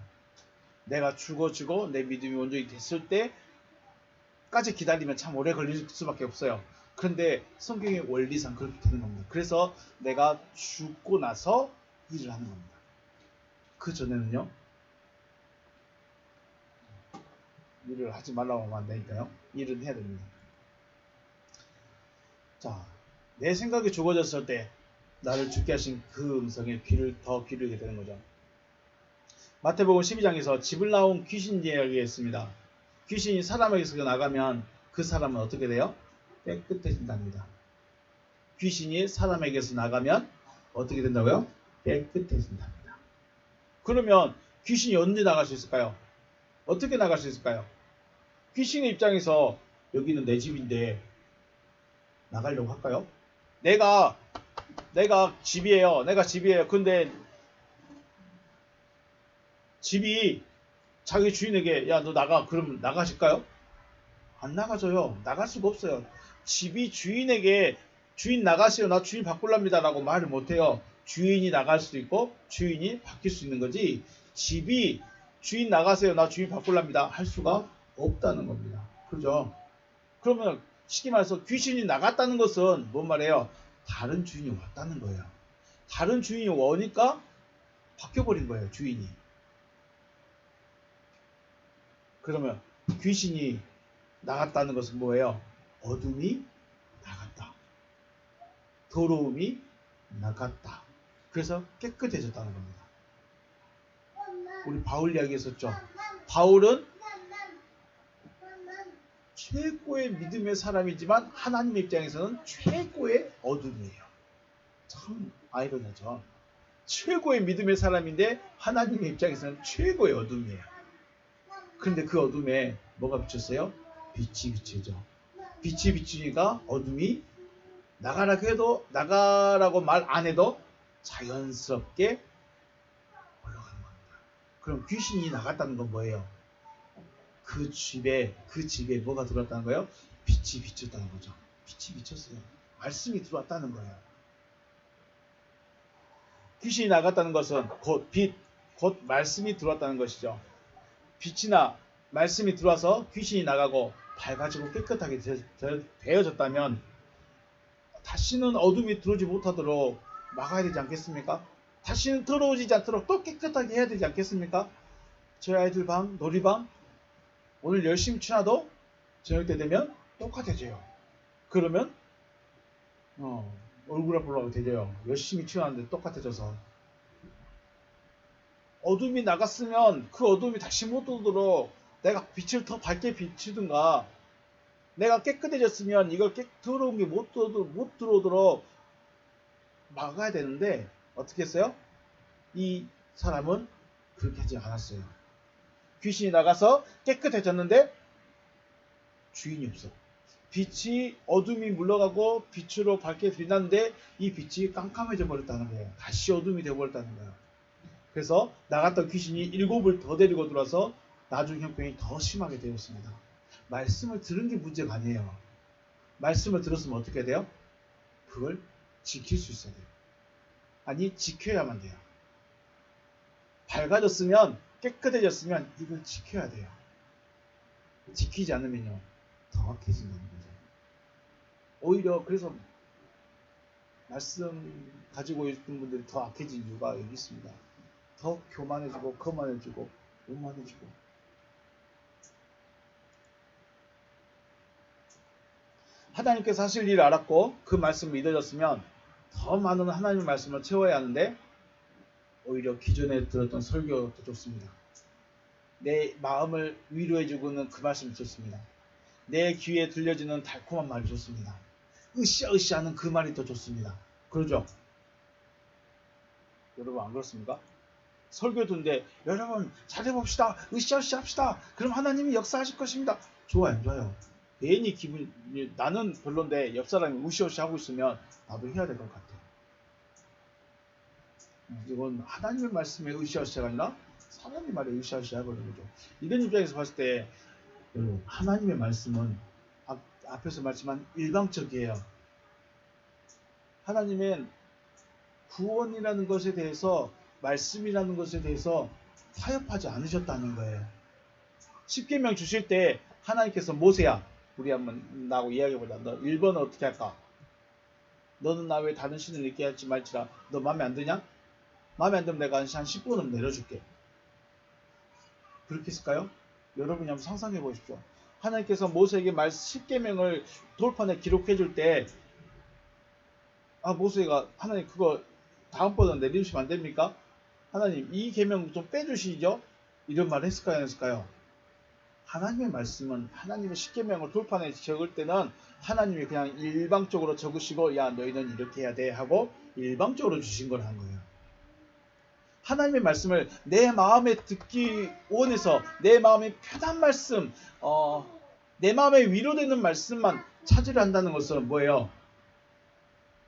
내가 죽어지고 내 믿음이 온전히 됐을 때까지 기다리면 참 오래 걸릴 수밖에 없어요. 그런데 성경의 원리상 그렇게 되는 겁니다. 그래서 내가 죽고 나서 일을 하는 겁니다. 그 전에는요, 일을 하지 말라고 하면 안 되니까요. 일은 해야 됩니다. 자, 내 생각이 죽어졌을 때 나를 죽게 하신 그 음성에 귀를 더 기울이게 되는 거죠. 마태복음 12장에서 집을 나온 귀신 이야기했습니다. 귀신이 사람에게서 나가면 그 사람은 어떻게 돼요? 깨끗해진답니다. 귀신이 사람에게서 나가면 어떻게 된다고요? 깨끗해진답니다. 그러면 귀신이 언제 나갈 수 있을까요? 어떻게 나갈 수 있을까요? 귀신의 입장에서 여기는 내 집인데 나가려고 할까요? 내가 내가 집이에요. 근데 집이 자기 주인에게 야, 너 나가. 그럼 나가실까요? 안 나가줘요. 나갈 수가 없어요. 집이 주인에게 주인 나가시오. 나 주인 바꿀랍니다. 라고 말을 못해요. 주인이 나갈 수도 있고 주인이 바뀔 수 있는 거지. 집이 주인 나가세요. 나 주인 바꿀랍니다. 할 수가 없다는 겁니다. 그죠? 그러면 쉽게 말해서 귀신이 나갔다는 것은 뭔 말이에요? 다른 주인이 왔다는 거예요. 다른 주인이 오니까 바뀌어버린 거예요. 주인이. 그러면 귀신이 나갔다는 것은 뭐예요? 어둠이 나갔다. 더러움이 나갔다. 그래서 깨끗해졌다는 겁니다. 우리 바울 이야기 했었죠. 바울은 최고의 믿음의 사람이지만 하나님의 입장에서는 최고의 어둠이에요. 참 아이러니하죠. 최고의 믿음의 사람인데 하나님의 입장에서는 최고의 어둠이에요. 그런데 그 어둠에 뭐가 비쳤어요? 빛이 비치죠. 빛이 비치니까 어둠이 나가라고 해도 나가라고 말 안 해도 자연스럽게 올라가는 겁니다. 그럼 귀신이 나갔다는 건 뭐예요? 그 집에 뭐가 들어왔다는 거예요? 빛이 비쳤다는 거죠. 빛이 비쳤어요. 말씀이 들어왔다는 거예요. 귀신이 나갔다는 것은 곧 빛, 곧 말씀이 들어왔다는 것이죠. 빛이나 말씀이 들어와서 귀신이 나가고 밝아지고 깨끗하게 되어졌다면 다시는 어둠이 들어오지 못하도록 막아야 되지 않겠습니까? 다시는 더러워지지 않도록 또 깨끗하게 해야 되지 않겠습니까? 저희 아이들 방, 놀이방 오늘 열심히 치나도 저녁 때 되면 똑같아져요. 그러면 얼굴 앞으로 가게 되죠. 열심히 치웠는데 똑같아져서 어둠이 나갔으면 그 어둠이 다시 못 오도록 내가 빛을 더 밝게 비추든가 내가 깨끗해졌으면 이걸 더러운 게 못 들어오도록 막아야 되는데 어떻게 했어요? 이 사람은 그렇게 하지 않았어요. 귀신이 나가서 깨끗해졌는데 주인이 없어. 빛이 어둠이 물러가고 빛으로 밝게 빛났는데 이 빛이 깜깜해져 버렸다는 거예요. 다시 어둠이 되어버렸다는 거예요. 그래서 나갔던 귀신이 7을 더 데리고 들어와서 나중 형편이 더 심하게 되었습니다. 말씀을 들은 게 문제가 아니에요. 말씀을 들었으면 어떻게 돼요? 그걸 지킬 수 있어야 돼요. 아니 지켜야만 돼요. 밝아졌으면 깨끗해졌으면 이걸 지켜야 돼요. 지키지 않으면요 더 악해진다는 거죠. 오히려 그래서 말씀 가지고 있는 분들이 더 악해진 이유가 여기 있습니다. 더 교만해지고 거만해지고 오만해지고 하나님께서 하실 일을 알았고 그 말씀을 믿어졌으면 더 많은 하나님의 말씀을 채워야 하는데 오히려 기존에 들었던 설교도 좋습니다. 내 마음을 위로해주고는 그 말씀이 좋습니다. 내 귀에 들려지는 달콤한 말이 좋습니다. 으쌰으쌰 하는 그 말이 더 좋습니다. 그러죠? 여러분 안 그렇습니까? 설교 듣는데 여러분 잘해봅시다. 으쌰으쌰 합시다. 그럼 하나님이 역사하실 것입니다. 좋아요. 좋아요. 괜히 나는 별론데 옆 사람이 으쌰으쌰 하고 있으면 나도 해야 될 것 같아요. 이건 하나님의 말씀에 으쌰으쌰가 아니라 사람의 말에 으쌰으쌰 해버리는 거죠. 이런 입장에서 봤을 때 여러분 하나님의 말씀은 앞에서 말씀한 일방적이에요. 하나님은 구원이라는 것에 대해서 말씀이라는 것에 대해서 타협하지 않으셨다는 거예요. 십계명 주실 때 하나님께서 모세야 우리 한번 나하고 이야기해보자. 너 1번은 어떻게 할까? 너는 나 왜 다른 신을 믿게 할지 말지라. 너 마음에 안 드냐? 마음에 안 들면 내가 한 10분은 내려줄게. 그렇게 했을까요? 여러분이 한번 상상해 보십시오. 하나님께서 모세에게 10계명을 돌판에 기록해 줄 때 모세가 하나님 그거 다음번은 내려주시면 안 됩니까? 하나님 이 계명 좀 빼주시죠? 이런 말을 했을까요? 안 했을까요? 하나님의 말씀은 하나님의 10계명을 돌판에 적을 때는 하나님이 그냥 일방적으로 적으시고 야 너희는 이렇게 해야 돼 하고 일방적으로 주신 걸 한 거예요. 하나님의 말씀을 내 마음에 듣기 원해서 내 마음에 편한 말씀 내 마음에 위로되는 말씀만 찾으려 한다는 것은 뭐예요?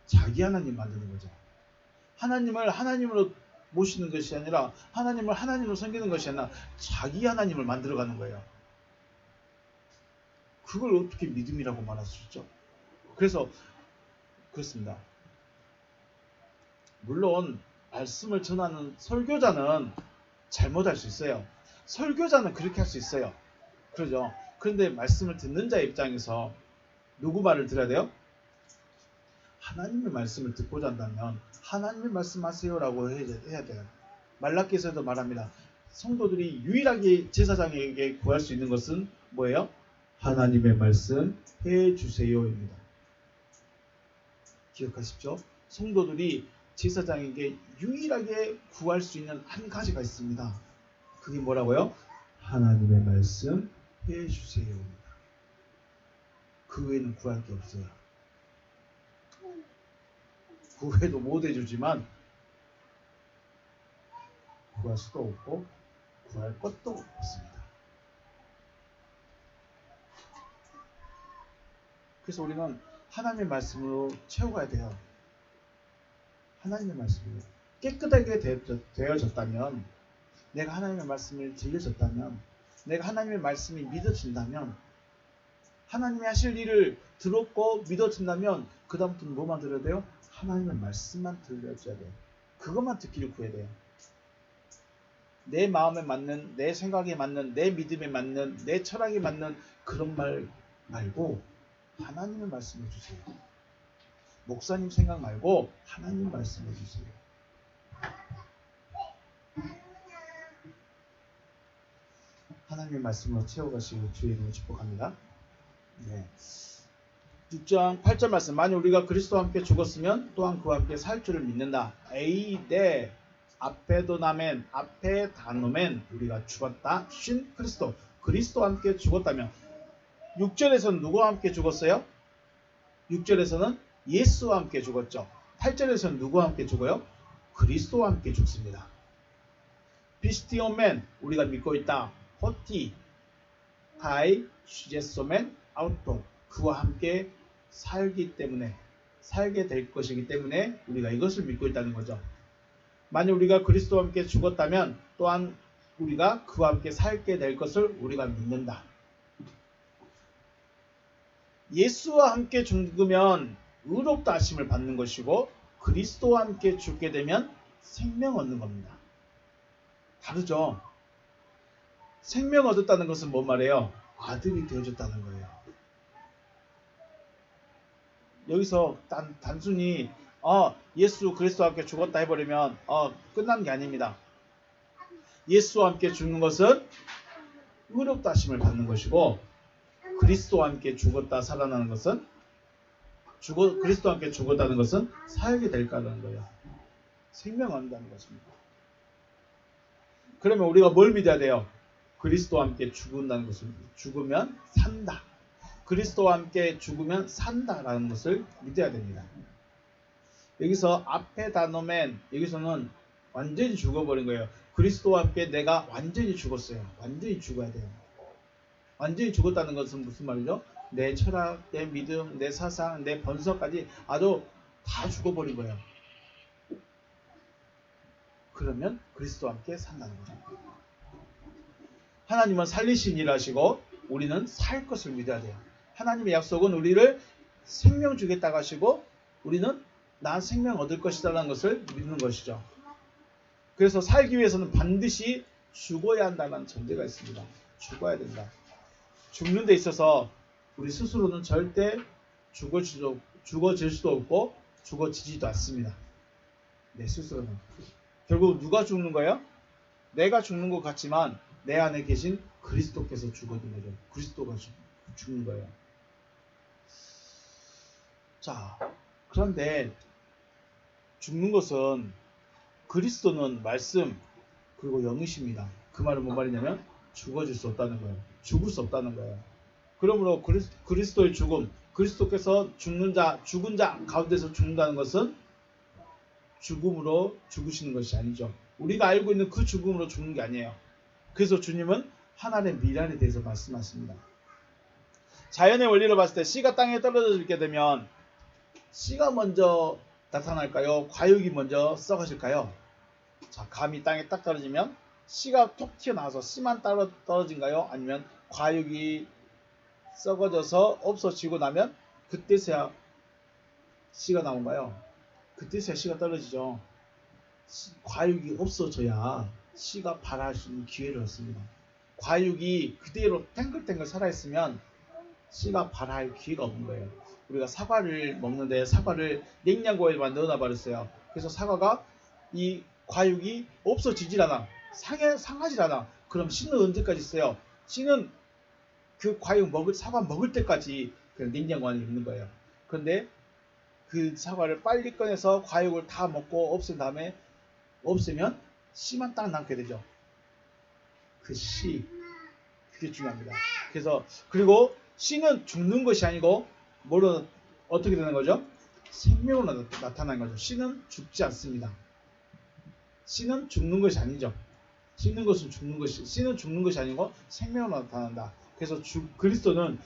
자기 하나님 만드는 거죠. 하나님을 하나님으로 모시는 것이 아니라 하나님을 하나님으로 섬기는 것이 아니라 자기 하나님을 만들어가는 거예요. 그걸 어떻게 믿음이라고 말할 수 있죠? 그래서 그렇습니다. 물론 말씀을 전하는 설교자는 잘못할 수 있어요. 설교자는 그렇게 할 수 있어요. 그러죠. 그런데 말씀을 듣는 자의 입장에서 누구 말을 들어야 돼요? 하나님의 말씀을 듣고자 한다면 하나님의 말씀하세요라고 해야 돼요. 말라기에서도 말합니다. 성도들이 유일하게 제사장에게 구할 수 있는 것은 뭐예요? 하나님의 말씀 해주세요입니다. 기억하십시오. 성도들이 제사장에게 유일하게 구할 수 있는 한 가지가 있습니다. 그게 뭐라고요? 하나님의 말씀 해주세요입니다. 그 외에는 구할 게 없어요. 그 외에도 못 해주지만 구할 수도 없고 구할 것도 없습니다. 그래서 우리는 하나님의 말씀으로 채워가야 돼요. 하나님의 말씀으로 깨끗하게 되어졌다면, 내가 하나님의 말씀을 들려졌다면, 내가 하나님의 말씀이 믿어진다면, 하나님이 하실 일을 들었고 믿어진다면 그 다음부터는 뭐만 들어야 돼요? 하나님의 말씀만 들려줘야 돼요. 그것만 듣기를 구해야 돼요. 내 마음에 맞는, 내 생각에 맞는, 내 믿음에 맞는, 내 철학에 맞는 그런 말 말고 하나님의 말씀해 주세요. 목사님 생각 말고 하나님 말씀해 주세요. 하나님의 말씀으로 채워가시길 주의 이름으로 축복합니다. 네. 6장 8절 말씀. 만일 우리가 그리스도와 함께 죽었으면 또한 그와 함께 살 줄을 믿는다. 에이데 아페도나멘 아페다노멘 우리가 죽었다. 신 그리스도 그리스도와 함께 죽었다면 6절에서는 누구와 함께 죽었어요? 6절에서는 예수와 함께 죽었죠. 8절에서는 누구와 함께 죽어요? 그리스도와 함께 죽습니다. 피스티오멘 우리가 믿고 있다. 호티 타이 슈제소멘 아우토 그와 함께 살기 때문에 살게 될 것이기 때문에 우리가 이것을 믿고 있다는 거죠. 만약 우리가 그리스도와 함께 죽었다면 또한 우리가 그와 함께 살게 될 것을 우리가 믿는다. 예수와 함께 죽으면 의롭다 하심을 받는 것이고 그리스도와 함께 죽게 되면 생명 얻는 겁니다. 다르죠. 생명 얻었다는 것은 뭔 말이에요? 아들이 되어줬다는 거예요. 여기서 단순히 예수 그리스도와 함께 죽었다 해버리면 끝난 게 아닙니다. 예수와 함께 죽는 것은 의롭다 하심을 받는 것이고 그리스도와 함께 죽었다 살아나는 것은 그리스도와 함께 죽었다는 것은 살게 될 거라는 거예요. 생명을 얻는다는 것입니다. 그러면 우리가 뭘 믿어야 돼요? 그리스도와 함께 죽는다는 것을 죽으면 산다. 그리스도와 함께 죽으면 산다라는 것을 믿어야 됩니다. 여기서 앞에 단어맨 여기서는 완전히 죽어버린 거예요. 그리스도와 함께 내가 완전히 죽었어요. 완전히 죽어야 돼요. 완전히 죽었다는 것은 무슨 말이죠? 내 철학, 내 믿음, 내 사상, 내 번성까지 아주 다 죽어버린 거예요. 그러면 그리스도와 함께 산다는 거죠. 하나님은 살리신 일 하시고 우리는 살 것을 믿어야 돼요. 하나님의 약속은 우리를 생명 주겠다고 하시고 우리는 난 생명 얻을 것이다라는 것을 믿는 것이죠. 그래서 살기 위해서는 반드시 죽어야 한다는 전제가 있습니다. 죽어야 된다. 죽는 데 있어서 우리 스스로는 절대 죽어질 수도 없고 죽어지지도 않습니다. 내 스스로는. 결국 누가 죽는 거예요? 내가 죽는 것 같지만 내 안에 계신 그리스도께서 죽어진 거죠. 그리스도가 죽는 거예요. 자, 그런데 죽는 것은 그리스도는 말씀 그리고 영이십니다. 그 말은 뭔 말이냐면 죽어질 수 없다는 거예요. 죽을 수 없다는 거예요. 그러므로 그리스도의 죽음, 그리스도께서 죽은 자 가운데서 죽는다는 것은 죽음으로 죽으시는 것이 아니죠. 우리가 알고 있는 그 죽음으로 죽는 게 아니에요. 그래서 주님은 하나님의 미련에 대해서 말씀하십니다. 자연의 원리를 봤을 때 씨가 땅에 떨어져 있게 되면 씨가 먼저 나타날까요? 과육이 먼저 썩어질까요? 자, 감이 땅에 딱 떨어지면 씨가 톡 튀어나와서 씨만 떨어진가요? 아니면 과육이 썩어져서 없어지고 나면 그때서야 씨가 나온가요? 그때서야 씨가 떨어지죠. 과육이 없어져야 씨가 발할 수 있는 기회를 얻습니다. 과육이 그대로 탱글탱글 살아있으면 씨가 발할 기회가 없는 거예요. 우리가 사과를 먹는데 사과를 냉장고에만 넣어놔 버렸어요. 그래서 사과가 이 과육이 없어지질 않아. 상하질 않아. 그럼 씨는 언제까지 있어요? 씨는 그 과육 사과 먹을 때까지 그 냉장고 안에 있는 거예요. 그런데 그 사과를 빨리 꺼내서 과육을 다 먹고 없앤 다음에 없애면 씨만 딱 남게 되죠. 그 씨, 그게 중요합니다. 그래서 그리고 씨는 죽는 것이 아니고 뭐로 어떻게 되는 거죠? 생명으로 나타나는 거죠. 씨는 죽지 않습니다. 씨는 죽는 것이 아니죠. 씨는 죽는 것이 아니고 생명으로 나타난다. 그래서 그리스도는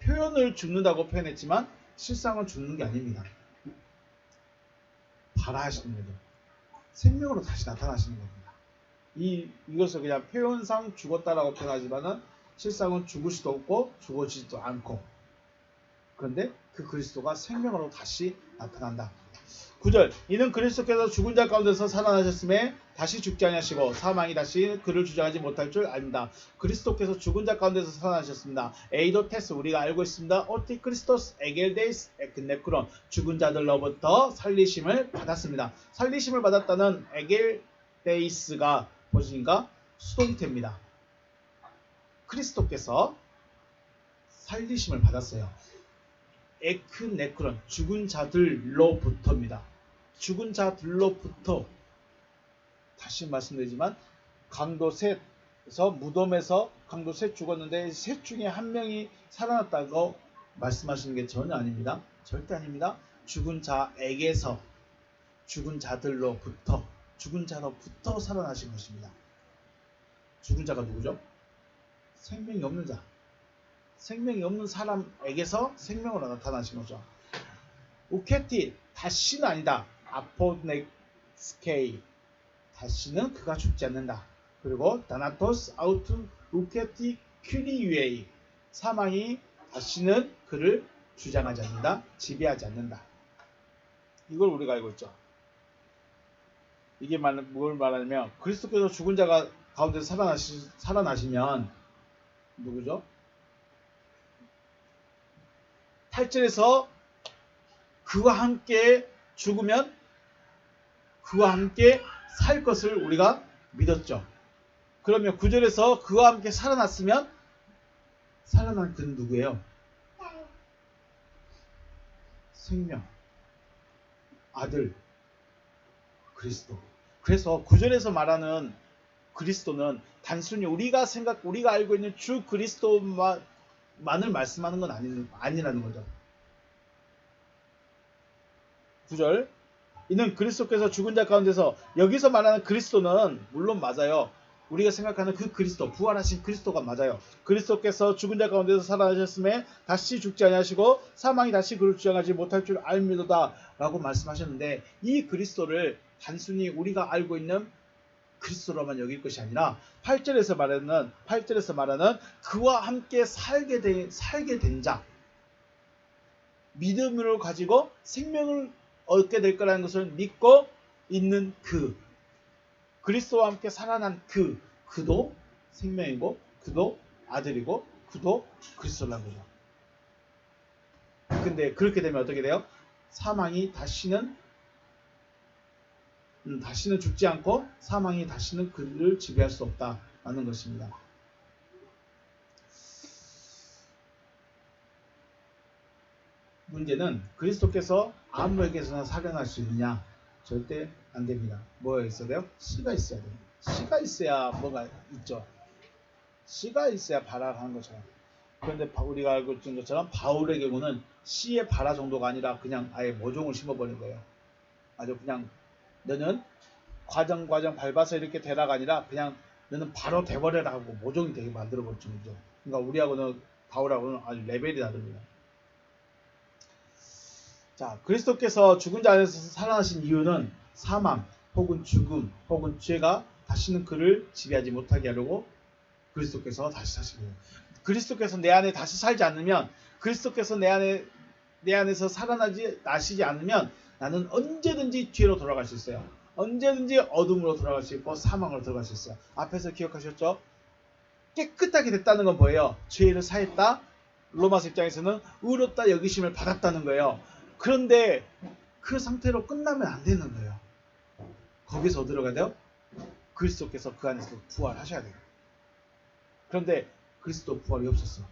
표현을 죽는다고 표현했지만 실상은 죽는 게 아닙니다. 발하시는 거죠. 생명으로 다시 나타나시는 겁니다. 이것을 그냥 표현상 죽었다라고 표현하지만은 실상은 죽을 수도 없고 죽어지지도 않고, 그런데 그 그리스도가 생명으로 다시 나타난다. 9절, 이는 그리스도께서 죽은 자 가운데서 살아나셨음에 다시 죽지 아니하시고 사망이 다시 그를 주장하지 못할 줄 압니다. 그리스도께서 죽은 자 가운데서 살아나셨습니다. 에이도테스, 우리가 알고 있습니다. 오티 크리스토스 에겔데이스 에크네크론, 죽은 자들로부터 살리심을 받았습니다. 살리심을 받았다는 에겔데이스가 무엇인가? 수동태입니다. 그리스도께서 살리심을 받았어요. 에크네크론, 죽은 자들로부터입니다. 죽은 자들로부터, 다시 말씀드리지만 강도 셋에서 무덤에서 강도 셋 죽었는데 셋 중에 한 명이 살아났다고 말씀하시는 게 전혀 아닙니다. 절대 아닙니다. 죽은 자에게서, 죽은 자들로부터, 죽은 자로부터 살아나신 것입니다. 죽은 자가 누구죠? 생명이 없는 자. 생명이 없는 사람에게서 생명으로 나타나신 거죠. 우케티, 다시는 아니다. 아포넥스케이, 다시는 그가 죽지 않는다. 그리고 다나토스 아우투 우케티 큐리유에이, 사망이 다시는 그를 주장하지 않는다. 지배하지 않는다. 이걸 우리가 알고 있죠. 이게 뭘 말하냐면 그리스도께서 죽은 자가 가운데서 살아나시면 누구죠? 8절에서 그와 함께 죽으면 그와 함께 살 것을 우리가 믿었죠. 그러면 9절에서 그와 함께 살아났으면 살아난 그는 누구예요? 생명, 아들, 그리스도. 그래서 9절에서 말하는 그리스도는 단순히 우리가 알고 있는 주 그리스도만을 말씀하는 건 아니라는 거죠. 9절, 이는 그리스도께서 죽은 자 가운데서, 여기서 말하는 그리스도는 물론 맞아요. 우리가 생각하는 그 그리스도, 부활하신 그리스도가 맞아요. 그리스도께서 죽은 자 가운데서 살아나셨음에 다시 죽지 아니하시고 사망이 다시 그를 주장하지 못할 줄 알미로다 라고 말씀하셨는데, 이 그리스도를 단순히 우리가 알고 있는 그리스도로만 여길 것이 아니라 8절에서 말하는 그와 함께 살게 된 자, 믿음을 가지고 생명을 얻게 될 거라는 것을 믿고 있는 그리스도와 함께 살아난 그도 생명이고 그도 아들이고 그도 그리스도라는 거죠. 근데 그렇게 되면 어떻게 돼요? 사망이 다시는 죽지 않고 사망이 다시는 그를 지배할 수 없다라는 것입니다. 문제는 그리스도께서 아무에게서나 살아날 수 있느냐? 절대 안 됩니다. 뭐가 있어야 돼요? 씨가 있어야 돼요. 씨가 있어야 뭐가 있죠. 씨가 있어야 발화하는 것처럼. 그런데 우리가 알고 있는 것처럼 바울의 경우는 씨의 발화 정도가 아니라 그냥 아예 모종을 심어버린 거예요. 아주 그냥 너는 과정 밟아서 이렇게 되라가 아니라 그냥 너는 바로 돼버려라 하고 모종이 되게 만들어버렸죠. 그러니까 우리하고는 바울하고는 아주 레벨이 다릅니다. 자, 그리스도께서 죽은 자 안에서 살아나신 이유는 사망 혹은 죽음 혹은 죄가 다시는 그를 지배하지 못하게 하려고 그리스도께서 다시 사신 거예요. 그리스도께서 내 안에 다시 살지 않으면, 그리스도께서 내 안에서 나시지 않으면 나는 언제든지 죄로 돌아갈 수 있어요. 언제든지 어둠으로 돌아갈 수 있고 사망으로 들어갈 수 있어요. 앞에서 기억하셨죠? 깨끗하게 됐다는 건 뭐예요? 죄를 사했다. 로마서 입장에서는 의롭다 여기심을 받았다는 거예요. 그런데 그 상태로 끝나면 안 되는 거예요. 거기서 어디로 가야 돼요? 그리스도께서 그 안에서 부활하셔야 돼요. 그런데 그리스도 부활이 없었어.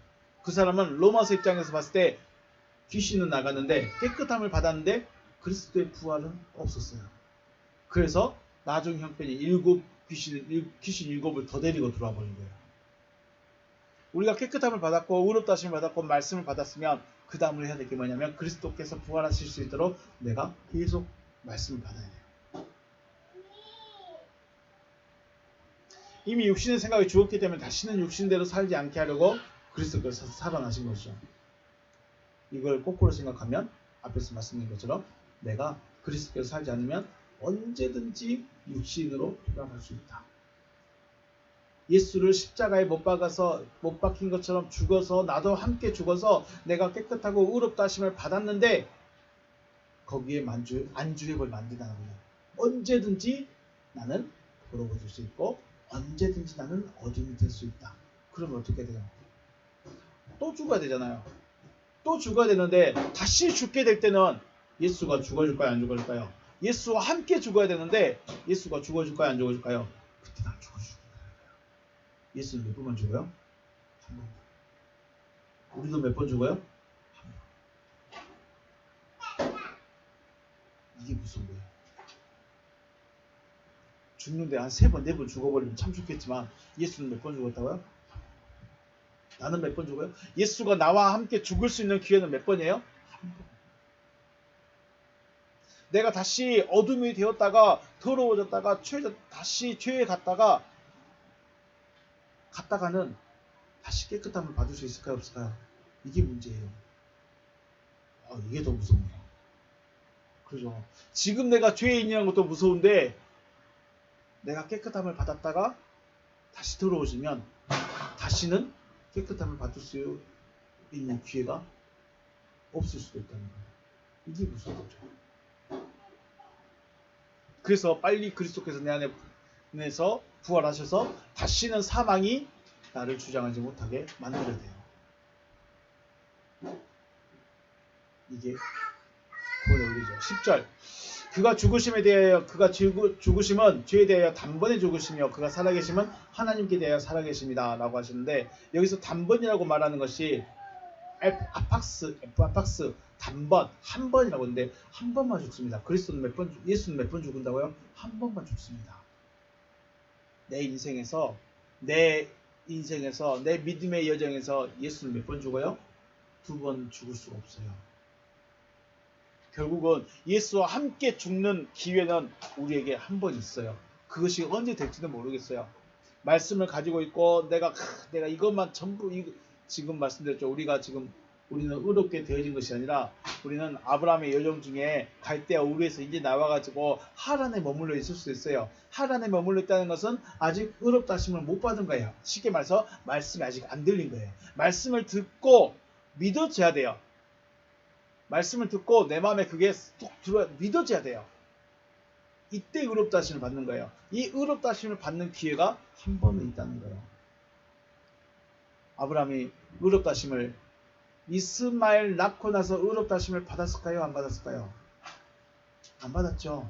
그 사람은 로마서 입장에서 봤을 때 귀신은 나갔는데 깨끗함을 받았는데 그리스도의 부활은 없었어요. 그래서 나중 형편이 귀신 일곱을 더 데리고 들어와 버린 거예요. 우리가 깨끗함을 받았고 의롭다 하심을 받았고 말씀을 받았으면 그 다음으로 해야 될 게 뭐냐면 그리스도께서 부활하실 수 있도록 내가 계속 말씀을 받아야 돼요. 이미 육신의 생각이 죽었기 때문에 다시는 육신대로 살지 않게 하려고 그리스도께서 살아나신 것이죠. 이걸 거꾸로 생각하면 앞에서 말씀드린 것처럼 내가 그리스도께서 살지 않으면 언제든지 육신으로 돌아갈 수 있다. 예수를 십자가에 못 박힌 것처럼 죽어서 나도 함께 죽어서 내가 깨끗하고 의롭다 하심을 받았는데 거기에 안주앱을 만든다는 거예요. 언제든지 나는 벌어버릴 수 있고 언제든지 나는 어둠이 될 수 있다. 그러면 어떻게 돼요? 또 죽어야 되잖아요. 또 죽어야 되는데 다시 죽게 될 때는 예수가 죽어줄까요? 안 죽어줄까요? 예수와 함께 죽어야 되는데 예수가 죽어줄까요? 안 죽어줄까요? 그때는 안 죽어줄까요? 예수는 몇 번만 죽어요? 한 번. 우리도 몇 번 죽어요? 한 번. 이게 무슨 거예요? 죽는데 한 3번, 4번 죽어버리면 참 좋겠지만 예수는 몇 번 죽었다고요? 나는 몇 번 죽어요? 예수가 나와 함께 죽을 수 있는 기회는 몇 번이에요? 한 번. 내가 다시 어둠이 되었다가 더러워졌다가 다시 죄에 갔다가는 다시 깨끗함을 받을 수 있을까요? 없을까요? 이게 문제예요. 이게 더 무섭네요. 그죠? 지금 내가 죄인이라는 것도 무서운데 내가 깨끗함을 받았다가 다시 더러워지면 다시는 깨끗함을 받을 수 있는 기회가 없을 수도 있다는 거예요. 이게 무슨 거죠? 그래서 빨리 그리스도께서 내 안에서 부활하셔서 다시는 사망이 나를 주장하지 못하게 만들어야 돼요. 이게 구원의 원리죠. 10절 그가 죽으심에 대하여 그가 죽으심은 죄에 대하여 단번에 죽으시며 그가 살아계심은 하나님께 대하여 살아계십니다 라고 하시는데 여기서 단번이라고 말하는 것이 에프아팍스 단번 한 번이라고 하는데 한 번만 죽습니다. 예수는 몇 번 죽는다고요? 한 번만 죽습니다. 내 인생에서 내 믿음의 여정에서 예수는 몇 번 죽어요? 2번 죽을 수가 없어요. 결국은 예수와 함께 죽는 기회는 우리에게 한 번 있어요. 그것이 언제 될지는 모르겠어요. 말씀을 가지고 있고 내가 이것만 전부 지금 말씀드렸죠. 우리는 의롭게 되어진 것이 아니라 우리는 아브라함의 여정 중에 갈대아 우르에서 이제 나와가지고 하란에 머물러 있을 수 있어요. 하란에 머물러 있다는 것은 아직 의롭다 하심을 못 받은 거예요. 쉽게 말해서 말씀이 아직 안 들린 거예요. 말씀을 듣고 믿어져야 돼요. 말씀을 듣고 내 마음에 그게 뚝 들어야 믿어져야 돼요. 이때 의롭다 하심을 받는 거예요. 이 의롭다 하심을 받는 기회가 한 번은 있다는 거예요. 아브라함이 의롭다 하심을 이스마엘 낳고 나서 의롭다 하심을 받았을까요? 안 받았을까요? 안 받았죠.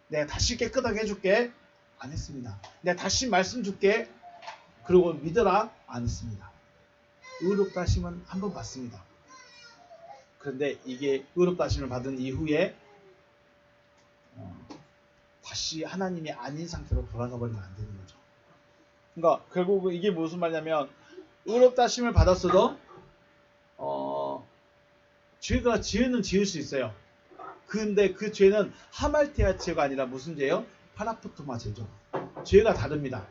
내가 다시 깨끗하게 해줄게. 안 했습니다. 내가 다시 말씀 줄게. 그리고 믿어라. 안 했습니다. 의롭다 하심은 한 번 받습니다. 그런데 이게 의롭다 하심을 받은 이후에 다시 하나님이 아닌 상태로 돌아가 버리면 안 되는 거죠. 그러니까 결국 이게 무슨 말이냐면 의롭다 하심을 받았어도 죄는 지을 수 있어요. 근데 그 죄는 하말테아 죄가 아니라 무슨 죄요? 파라포토마 죄죠. 죄가 다릅니다.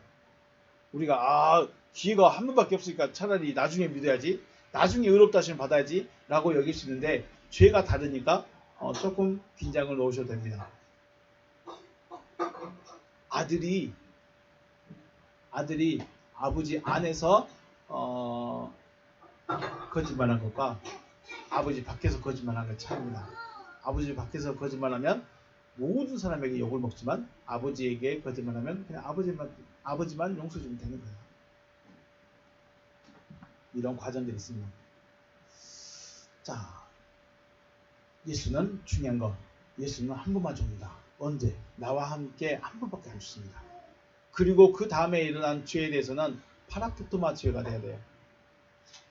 우리가 기회가 한 번밖에 없으니까 차라리 나중에 믿어야지, 나중에 의롭다 하심을 받아야지 라고 여길 수 있는데 죄가 다르니까 조금 긴장을 놓으셔도 됩니다. 아들이 아버지 안에서 거짓말한 것과 아버지 밖에서 거짓말한 것 차이입니다. 아버지 밖에서 거짓말하면 모든 사람에게 욕을 먹지만 아버지에게 거짓말하면 그냥 아버지만 용서주면 되는 거예요. 이런 과정들이 있습니다. 자, 예수는 중요한 거. 예수는 한 번만 줍니다. 언제? 나와 함께 한 번밖에 안 주십니다. 그리고 그 다음에 일어난 죄에 대해서는 파라크토마 죄가 돼야 돼요.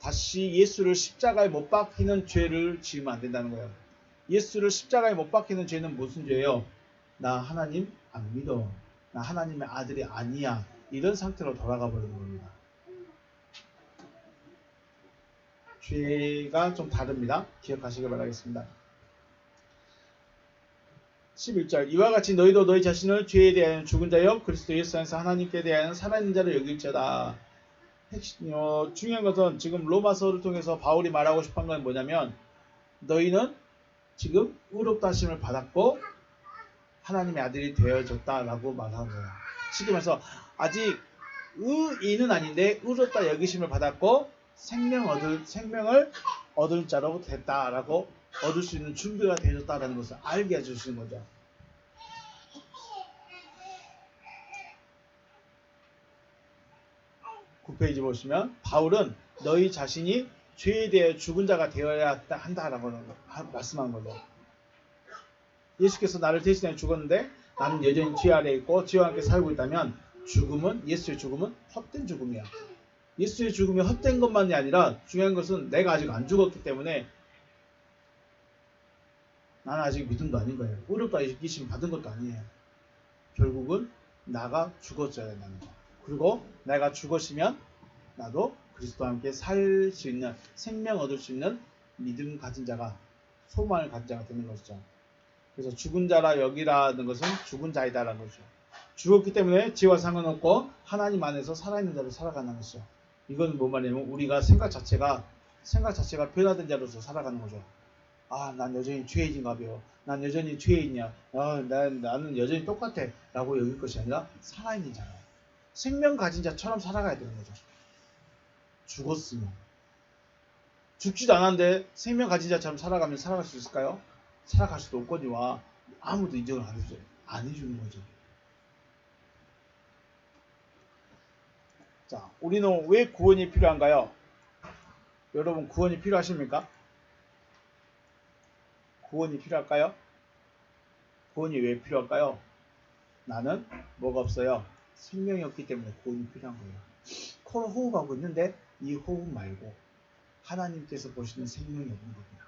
다시 예수를 십자가에 못 박히는 죄를 지으면 안 된다는 거예요. 예수를 십자가에 못 박히는 죄는 무슨 죄예요? 나 하나님 안 믿어. 나 하나님의 아들이 아니야. 이런 상태로 돌아가 버리는 겁니다. 죄가 좀 다릅니다. 기억하시길 바라겠습니다. 11절 이와 같이 너희도 너희 자신을 죄에 대하여 죽은 자여 그리스도 예수 안에서 하나님께 대하여 살아있는 자로 여길지어다. 중요한 것은 지금 로마서를 통해서 바울이 말하고 싶은 건 뭐냐면 너희는 지금 의롭다 하심을 받았고 하나님의 아들이 되어졌다라고 말하는 거예요. 쉽게 말해서 아직 의인은 아닌데 의롭다 여기심을 받았고 생명을 얻을 자로 됐다라고 얻을 수 있는 준비가 되어졌다라는 것을 알게 해주시는 거죠. 그 9페이지 보시면 바울은 너희 자신이 죄에 대해 죽은 자가 되어야 한다라고 말씀한 거죠. 예수께서 나를 대신해 죽었는데 나는 여전히 죄 아래에 있고 죄와 함께 살고 있다면 예수의 죽음은 헛된 죽음이야. 예수의 죽음이 헛된 것만이 아니라 중요한 것은 내가 아직 안 죽었기 때문에 나는 아직 믿음도 아닌 거예요. 의롭다 여기심 받은 것도 아니에요. 결국은 나가 죽었어야 된다는 거. 그리고 내가 죽었으면 나도 그리스도와 함께 살 수 있는 생명 얻을 수 있는 믿음 가진 자가 소망을 가진 자가 되는 것이죠. 그래서 죽은 자라 여기라는 것은 죽은 자이다라는 거죠. 죽었기 때문에 죄와 상관없고 하나님 안에서 살아있는 자로 살아가는 것이죠. 이건 뭔 말이냐면 우리가 생각 자체가 변화된 자로서 살아가는 거죠. 아, 난 여전히 죄인인가 봐요. 난 여전히 죄인이야. 나는 여전히 똑같아. 라고 여길 것이 아니라 살아있는 자예요. 생명 가진 자처럼 살아가야 되는 거죠. 죽었으면. 죽지도 않았는데 생명 가진 자처럼 살아가면 살아갈 수 있을까요? 살아갈 수도 없거니와 아무도 인정을 안 해주는 거죠. 자, 우리는 왜 구원이 필요한가요? 여러분 구원이 필요하십니까? 구원이 필요할까요? 구원이 왜 필요할까요? 나는 뭐가 없어요? 생명이 없기 때문에 구원이 필요한 거예요. 코로 호흡하고 있는데 이 호흡 말고 하나님께서 보시는 생명이 없는 겁니다.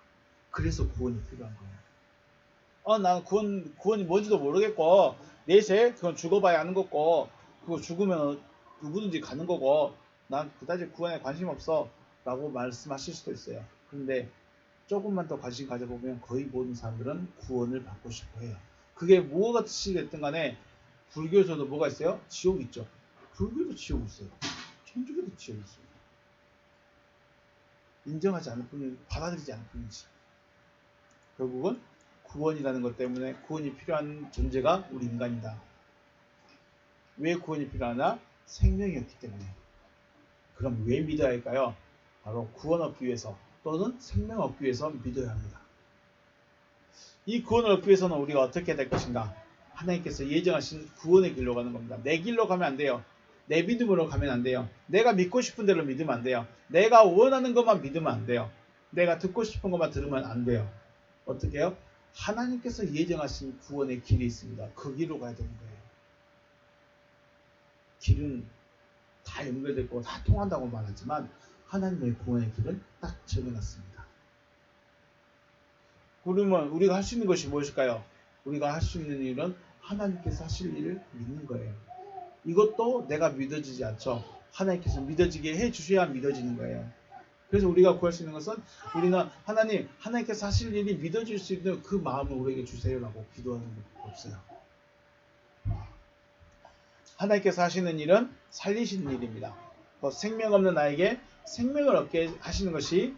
그래서 구원이 필요한 거예요. 난 구원이 뭔지도 모르겠고 내세 그건 죽어봐야 하는 거고 그거 죽으면 누구든지 가는 거고 난 그다지 구원에 관심 없어 라고 말씀하실 수도 있어요. 그런데 조금만 더 관심 가져보면 거의 모든 사람들은 구원을 받고 싶어 해요. 그게 무엇이 됐든 간에 불교에서도 뭐가 있어요? 지옥 있죠. 불교도 지옥 있어요. 천주교도 지옥 있어요. 인정하지 않을 뿐이지 받아들이지 않을 뿐이지. 결국은 구원이라는 것 때문에 구원이 필요한 존재가 우리 인간이다. 왜 구원이 필요하나? 생명이었기 때문에. 그럼 왜 믿어야 할까요? 바로 구원 얻기 위해서 또는 생명 얻기 위해서 믿어야 합니다. 이 구원을 얻기 위해서는 우리가 어떻게 될 것인가? 하나님께서 예정하신 구원의 길로 가는 겁니다. 내 길로 가면 안 돼요. 내 믿음으로 가면 안 돼요. 내가 믿고 싶은 대로 믿으면 안 돼요. 내가 원하는 것만 믿으면 안 돼요. 내가 듣고 싶은 것만 들으면 안 돼요. 어떻게 해요? 하나님께서 예정하신 구원의 길이 있습니다. 그 길로 가야 되는 거예요. 길은 다 연결되고 다 통한다고 말하지만 하나님의 구원의 길은 딱 정해놨습니다. 그러면 우리가 할 수 있는 것이 무엇일까요? 우리가 할 수 있는 일은 하나님께서 하실 일을 믿는 거예요. 이것도 내가 믿어지지 않죠. 하나님께서 믿어지게 해주셔야 믿어지는 거예요. 그래서 우리가 구할 수 있는 것은 우리는 하나님께서 하실 일이 믿어질 수 있는 그 마음을 우리에게 주세요라고 기도하는 것 없어요. 하나님께서 하시는 일은 살리시는 일입니다. 생명 없는 나에게 생명을 얻게 하시는 것이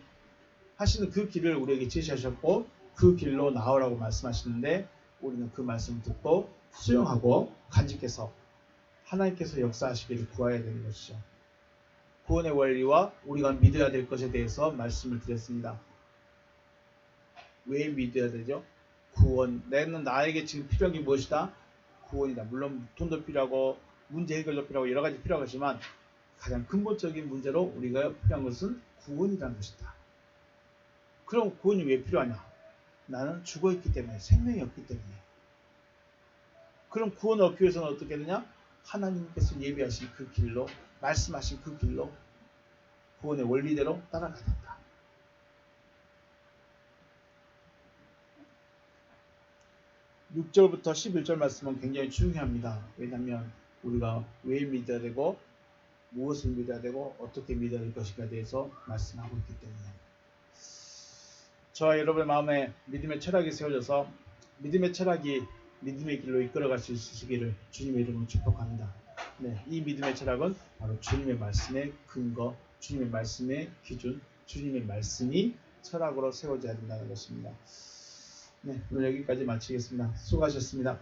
하시는 그 길을 우리에게 제시하셨고 그 길로 나오라고 말씀하시는데 우리는 그 말씀을 듣고 수용하고 간직해서 하나님께서 역사하시기를 구해야 되는 것이죠. 구원의 원리와 우리가 믿어야 될 것에 대해서 말씀을 드렸습니다. 왜 믿어야 되죠? 구원. 나에게 지금 필요한 게 무엇이다? 구원이다. 물론 돈도 필요하고 문제 해결도 필요하고 여러 가지 필요하지만 가장 근본적인 문제로 우리가 필요한 것은 구원이라는 것이다. 그럼 구원이 왜 필요하냐? 나는 죽어있기 때문에, 생명이 없기 때문에. 그럼 구원을 얻기 위해서는 어떻게 되냐? 하나님께서 예비하신 그 길로, 말씀하신 그 길로 구원의 원리대로 따라가야 된다. (6절부터) (11절) 말씀은 굉장히 중요합니다. 왜냐하면 우리가 왜 믿어야 되고 무엇을 믿어야 되고 어떻게 믿어야 될 것인가에 대해서 말씀하고 있기 때문에 저와 여러분의 마음에 믿음의 철학이 세워져서 믿음의 철학이 믿음의 길로 이끌어갈 수 있으시기를 주님의 이름으로 축복합니다. 네, 이 믿음의 철학은 바로 주님의 말씀의 근거, 주님의 말씀의 기준, 주님의 말씀이 철학으로 세워져야 된다는 것입니다. 네, 오늘 여기까지 마치겠습니다. 수고하셨습니다.